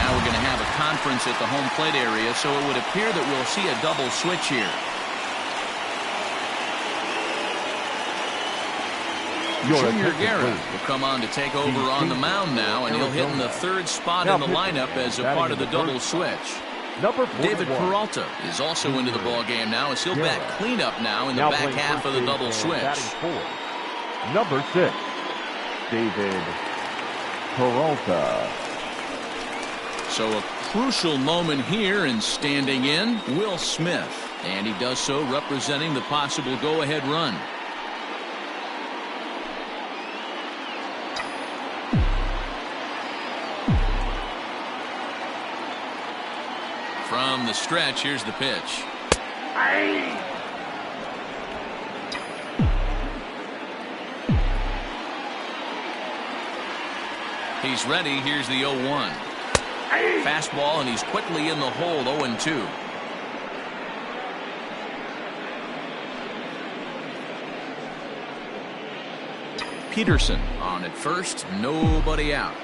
Now we're going to have a conference at the home plate area, so it would appear that we'll see a double switch here. Junior Guerra will come on to take over on the mound now, and he'll hit in the 3rd spot in the lineup as a part of the double switch. David Peralta is also into the ball game now as he'll bat cleanup now in the back half of the double switch. Number 6, David Peralta. So a crucial moment here, and standing in, Will Smith. And he does so representing the possible go-ahead run. From the stretch, here's the pitch. He's ready. Here's the 0-1. Fastball, and he's quickly in the hole. 0-2. Peterson on at first. Nobody out.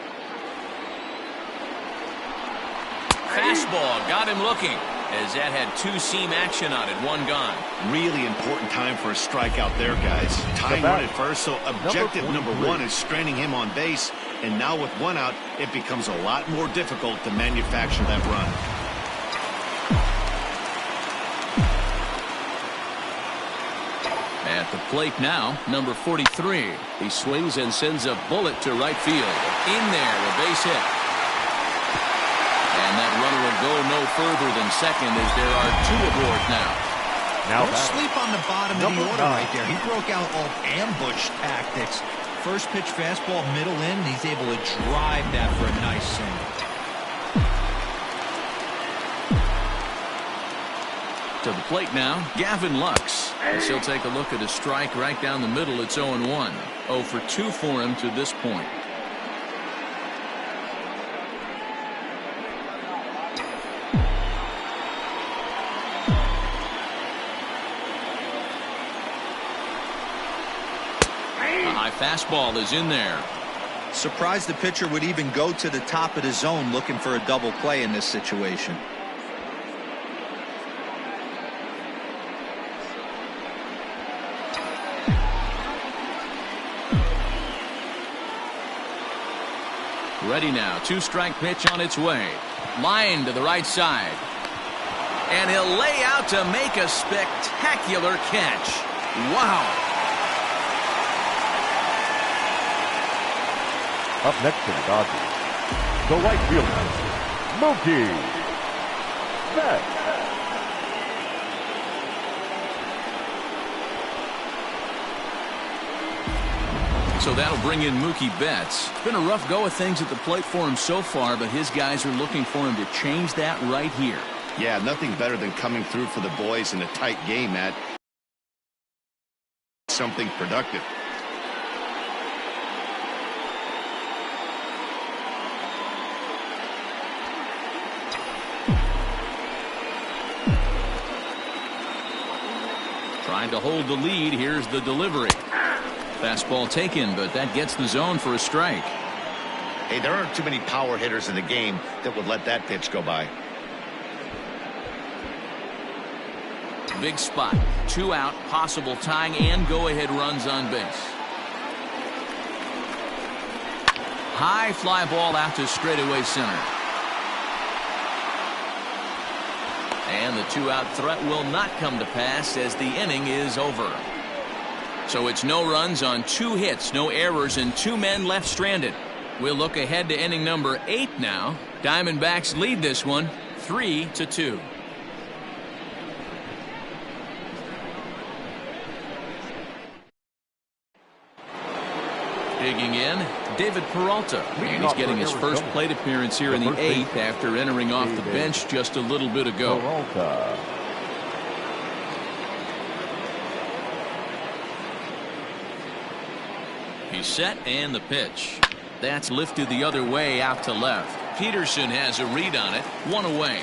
Fastball got him looking as that had 2-seam action on it. 1 gone. Really important time for a strikeout there, guys. Tying 1 at first, so objective number 1 is straining him on base. And now with 1 out, it becomes a lot more difficult to manufacture that run. At the plate now, number 43. He swings and sends a bullet to right field. In there, a base hit. And that runner will go no further than second as there are 2 aboard now. Don't sleep on the bottom of the order right there. He broke out all ambush tactics. First pitch fastball, middle in, and he's able to drive that for a nice single. To the plate now, Gavin Lux. As he'll take a look at a strike right down the middle. It's 0-1. 0 for 2 for him to this point. A high fastball is in there. Surprised the pitcher would even go to the top of the zone looking for a double play in this situation. Ready now. 2-strike pitch on its way. Line to the right side. And he'll lay out to make a spectacular catch. Wow. Up next to the Dodgers, the right fielder, Mookie Betts. So that'll bring in Mookie Betts. It's been a rough go of things at the plate for him so far, but his guys are looking for him to change that right here. Yeah, nothing better than coming through for the boys in a tight game, Matt. Something productive. Trying to hold the lead. Here's the delivery. Fastball taken, but that gets the zone for a strike. Hey, there aren't too many power hitters in the game that would let that pitch go by. Big spot. 2 out, possible tying and go-ahead runs on base. High fly ball out to straightaway center. And the 2-out threat will not come to pass as the inning is over. So it's no runs on 2 hits, no errors, and 2 men left stranded. We'll look ahead to inning number 8 now. Diamondbacks lead this one 3-2. Digging in, David Peralta. And he's getting his first plate appearance here in the 8th after entering off the bench just a little bit ago. Peralta. He's set, and the pitch. That's lifted the other way out to left. Peterson has a read on it. 1 away.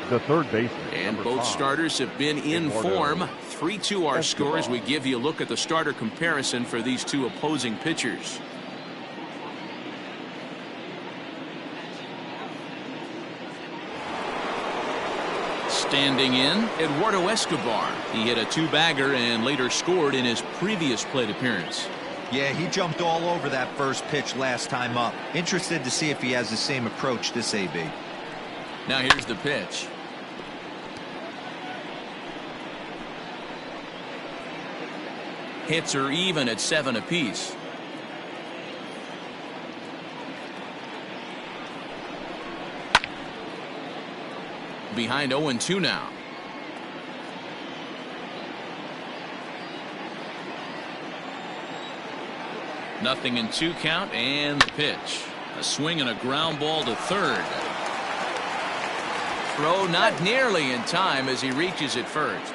The third baseman. And number both 5. starters have been in form. 3-2 our score as we give you a look at the starter comparison for these 2 opposing pitchers. Standing in, Eduardo Escobar. He hit a 2-bagger and later scored in his previous plate appearance. Yeah, he jumped all over that first pitch last time up. Interested to see if he has the same approach this AB. Now here's the pitch. Hits are even at 7 apiece. Behind 0-2 now. Nothing in 2 count, and the pitch. A swing and a ground ball to third. Throw not nearly in time as he reaches it first.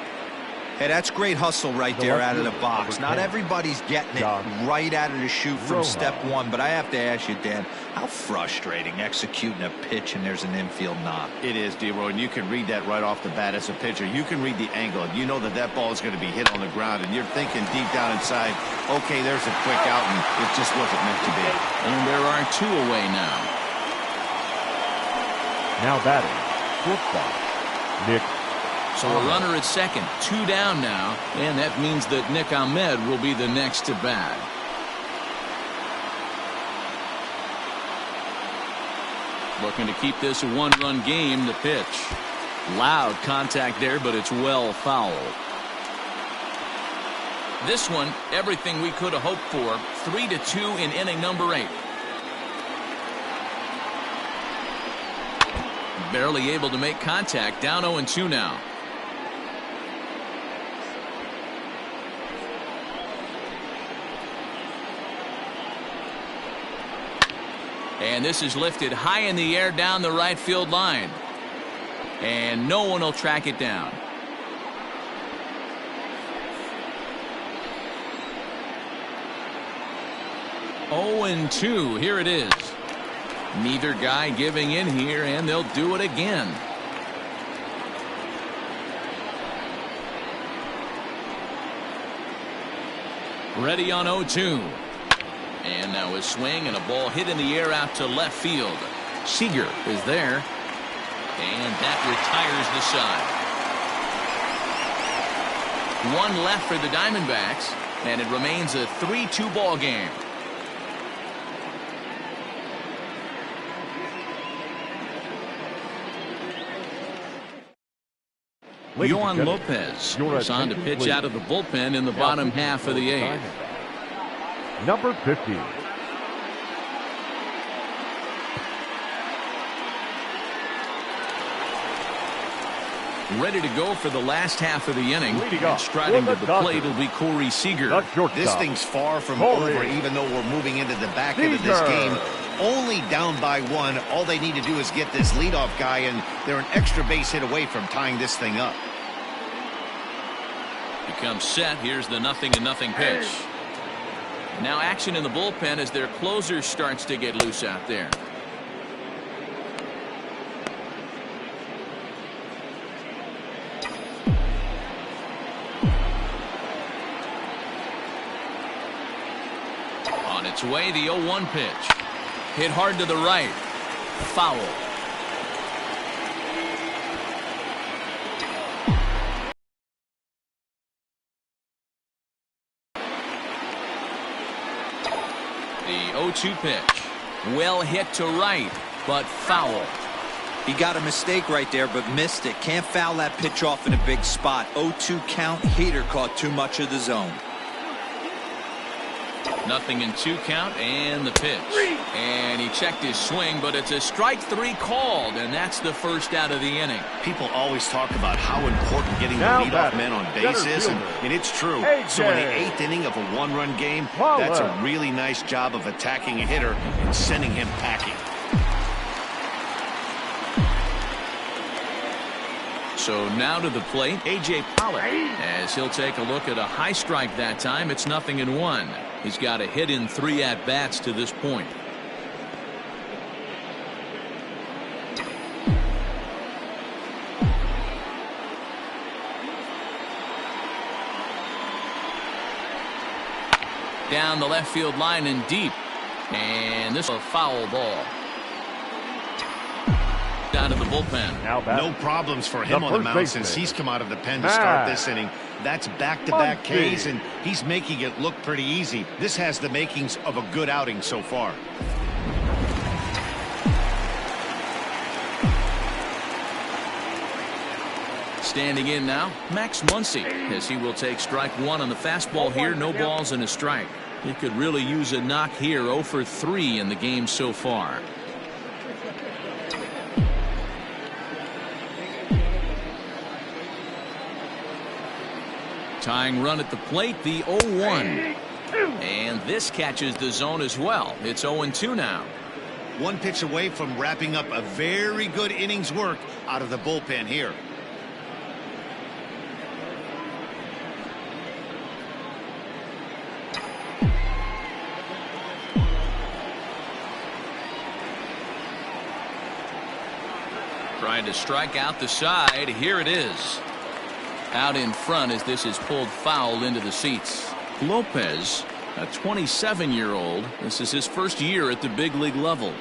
Hey, that's great hustle right there out of the box. Not everybody's getting it right out of the chute from step 1, but I have to ask you, Dan, how frustrating executing a pitch and there's an infield knock. It is, D-Roy, and you can read that right off the bat as a pitcher. You can read the angle, and you know that that ball is going to be hit on the ground, and you're thinking deep down inside, okay, there's a quick out, and it just wasn't meant to be. And there are 2 away now. Now batting, shortstop, Nick. So a runner at second, 2 down now, and that means that Nick Ahmed will be the next to bat. Looking to keep this a 1-run game. The pitch. Loud contact there, but it's well fouled. This one, everything we could have hoped for. 3-2 in inning number 8. Barely able to make contact. Down 0-2 now. And this is lifted high in the air down the right field line. And no one will track it down. Oh, and 2. Here it is. Neither guy giving in here, and they'll do it again. Ready on 0-2. And now a swing and a ball hit in the air out to left field. Seager is there. And that retires the side. One left for the Diamondbacks, and it remains a 3-2 ball game. Yohan Lopez is on to pitch out of the bullpen in the bottom half of the 8th. Number 50. Ready to go for the last half of the inning. And striding to the plate will be Corey Seager. This thing's far from over, even though we're moving into the back end of this game. Only down by 1. All they need to do is get this leadoff guy, and they're an extra base hit away from tying this thing up. Becomes set. Here's the 0-0 pitch. Now action in the bullpen as their closer starts to get loose out there. On its way, the 0-1 pitch. Hit hard to the right. Foul. The 0-2 pitch. Well hit to right, but foul. He got a mistake right there, but missed it. Can't foul that pitch off in a big spot. 0-2 count. Heater caught too much of the zone. 0-2 count, and the pitch. And he checked his swing, but it's a strike 3 called, and that's the first out of the inning. People always talk about how important getting the leadoff man on base is, and it's true. So in the 8th inning of a 1-run game, that's a really nice job of attacking a hitter and sending him packing. So now to the plate, A.J. Pollock, as he'll take a look at a high strike that time. It's 0-1. He's got a hit in 3 at-bats to this point. Down the left field line and deep. And this is a foul ball. Down to the bullpen. No problems for him on the mound since he's come out of the pen to start this inning. That's back-to-back Ks, and he's making it look pretty easy. This has the makings of a good outing so far. Standing in now, Max Muncy, as he will take strike 1 on the fastball here. No balls and a strike. He could really use a knock here. 0 for 3 in the game so far. Tying run at the plate, the 0-1. And this catches the zone as well. It's 0-2 now. One pitch away from wrapping up a very good innings work out of the bullpen here. Trying to strike out the side. Here it is. Out in front as this is pulled foul into the seats. Lopez, a 27-year-old. This is his first year at the big league level.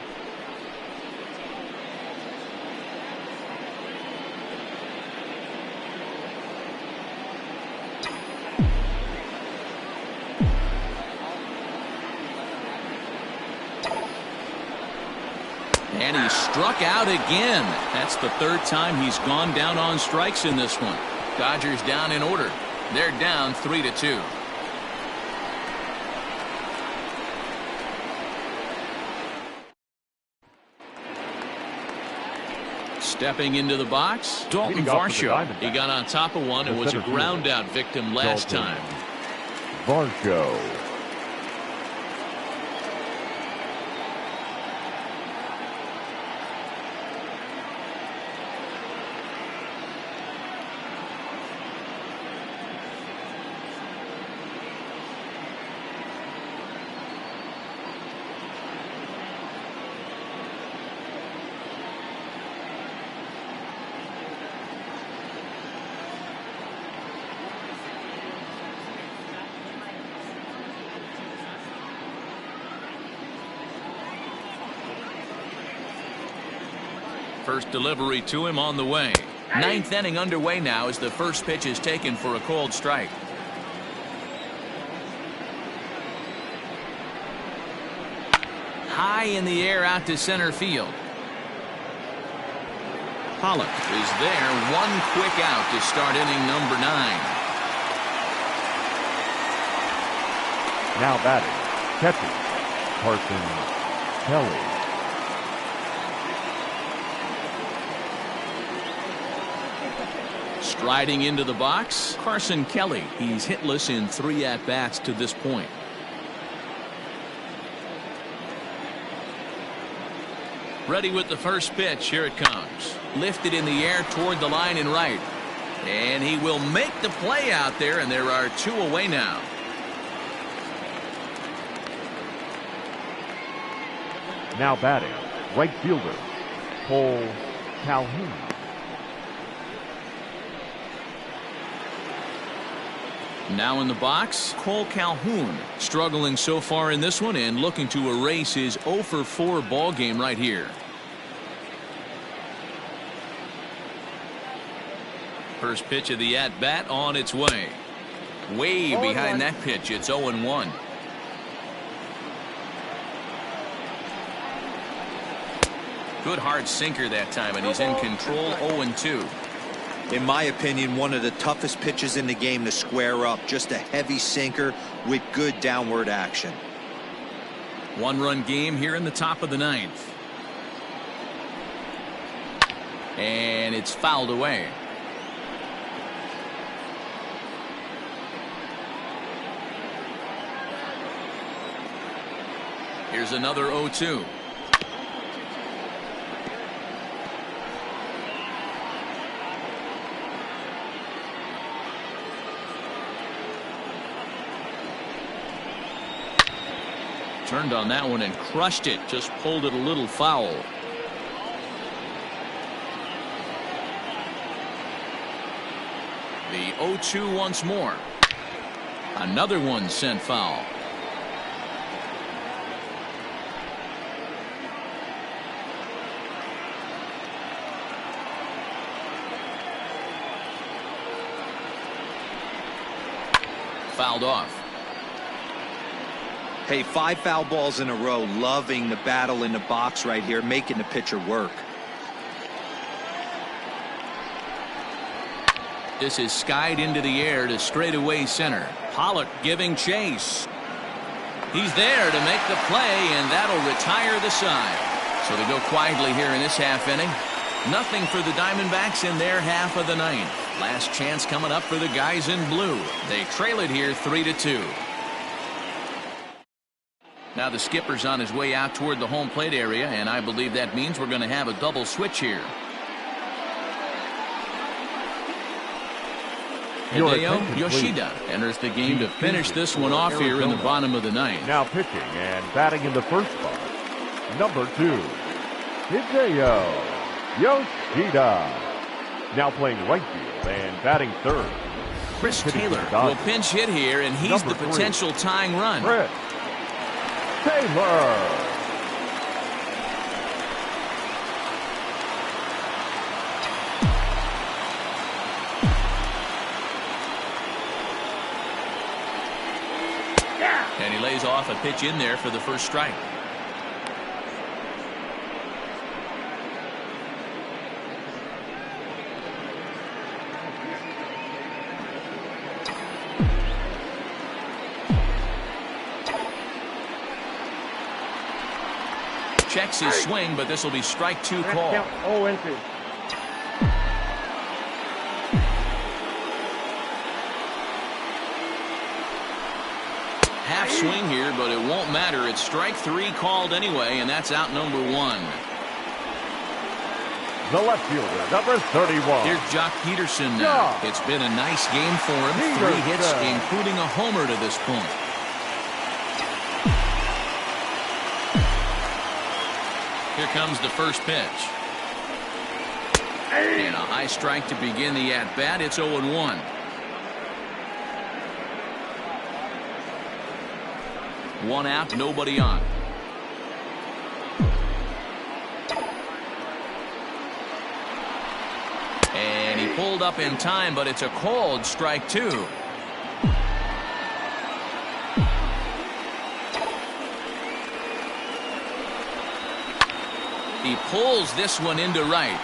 And he struck out again. That's the 3rd time he's gone down on strikes in this one. Dodgers down in order. They're down 3-2. Stepping into the box, Dalton Varsho. He got on top of one and was a ground out victim last time. Varsho. First delivery to him on the way. Ninth inning underway now as the first pitch is taken for a called strike. High in the air out to center field. Pollock is there. One quick out to start inning number 9. Now batting, catcher, Carson Kelly. Striding into the box, Carson Kelly. He's hitless in 3 at-bats to this point. Ready with the first pitch. Here it comes. Lifted in the air toward the line and right. And he will make the play out there, and there are 2 away now. Now batting, right fielder, Cole Calhoun. Now in the box, Cole Calhoun, struggling so far in this one and looking to erase his 0 for 4 ball game right here. First pitch of the at-bat on its way. Way behind that pitch, it's 0-1. Good hard sinker that time, and he's in control. 0-2. In my opinion, one of the toughest pitches in the game to square up. Just a heavy sinker with good downward action. 1-run game here in the top of the 9th. And it's fouled away. Here's another 0-2. Turned on that one and crushed it. Just pulled it a little foul. The 0-2 once more. Another one sent foul. Fouled off. Hey, 5 foul balls in a row. Loving the battle in the box right here, making the pitcher work. This is skied into the air to straightaway center. Pollock giving chase. He's there to make the play, and that'll retire the side. So they go quietly here in this half inning. Nothing for the Diamondbacks in their half of the 9th. Last chance coming up for the guys in blue. They trail it here 3-2. Now the skipper's on his way out toward the home plate area, and I believe that means we're going to have a double switch here. Hideo Yoshida enters the game to finish this one off here in the bottom of the 9th. Now pitching and batting in the first spot, number 2, Hideo Yoshida. Now playing right field and batting third, Chris Taylor will pinch hit here, and he's the potential tying run. Chris Taylor. And he lays off a pitch in there for the first strike. Checks his swing, but this will be strike 2 call. Half swing here, but it won't matter. It's strike 3 called anyway, and that's out number 1. The left fielder, number 31. Here's Jock Peterson now. It's been a nice game for him. 3 hits, including a homer to this point. Here comes the first pitch. And a high strike to begin the at-bat. It's 0-1. One out, nobody on. pulled up in time, but it's a called strike 2. He pulls this one into right.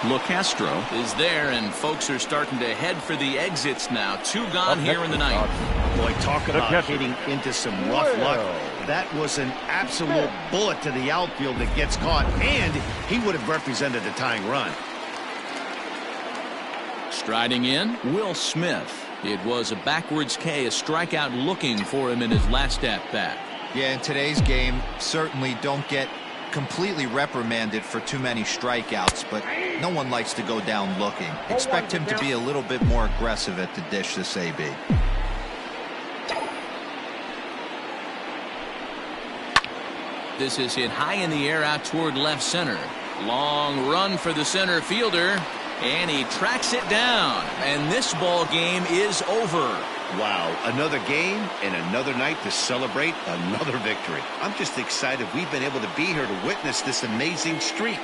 LeCastro is there, and folks are starting to head for the exits now. 2 gone here in the ninth. Boy, talk about hitting into some rough luck. That was an absolute bullet to the outfield that gets caught, and he would have represented the tying run. Striding in, Will Smith. It was a backwards K, a strikeout looking for him in his last at-bat. Yeah, in today's game, certainly don't get completely reprimanded for too many strikeouts, but no one likes to go down looking. Expect him to be a little bit more aggressive at the dish this AB. This is hit high in the air out toward left center. Long run for the center fielder, and he tracks it down, and this ball game is over. Wow, another game and another night to celebrate another victory. I'm just excited we've been able to be here to witness this amazing streak.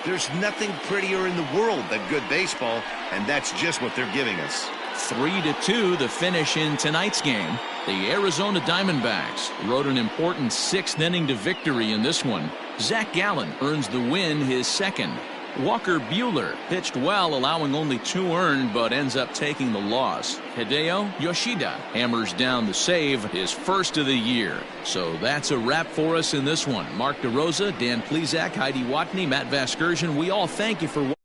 There's nothing prettier in the world than good baseball, and that's just what they're giving us. 3-2 the finish in tonight's game. The Arizona Diamondbacks rode an important 6th inning to victory in this one. Zach Gallen earns the win, his second. Walker Buehler pitched well, allowing only 2 earned, but ends up taking the loss. Hideo Yoshida hammers down the save, his first of the year. So that's a wrap for us in this one. Mark DeRosa, Dan Plesac, Heidi Watney, Matt Vasgersian, we all thank you for watching.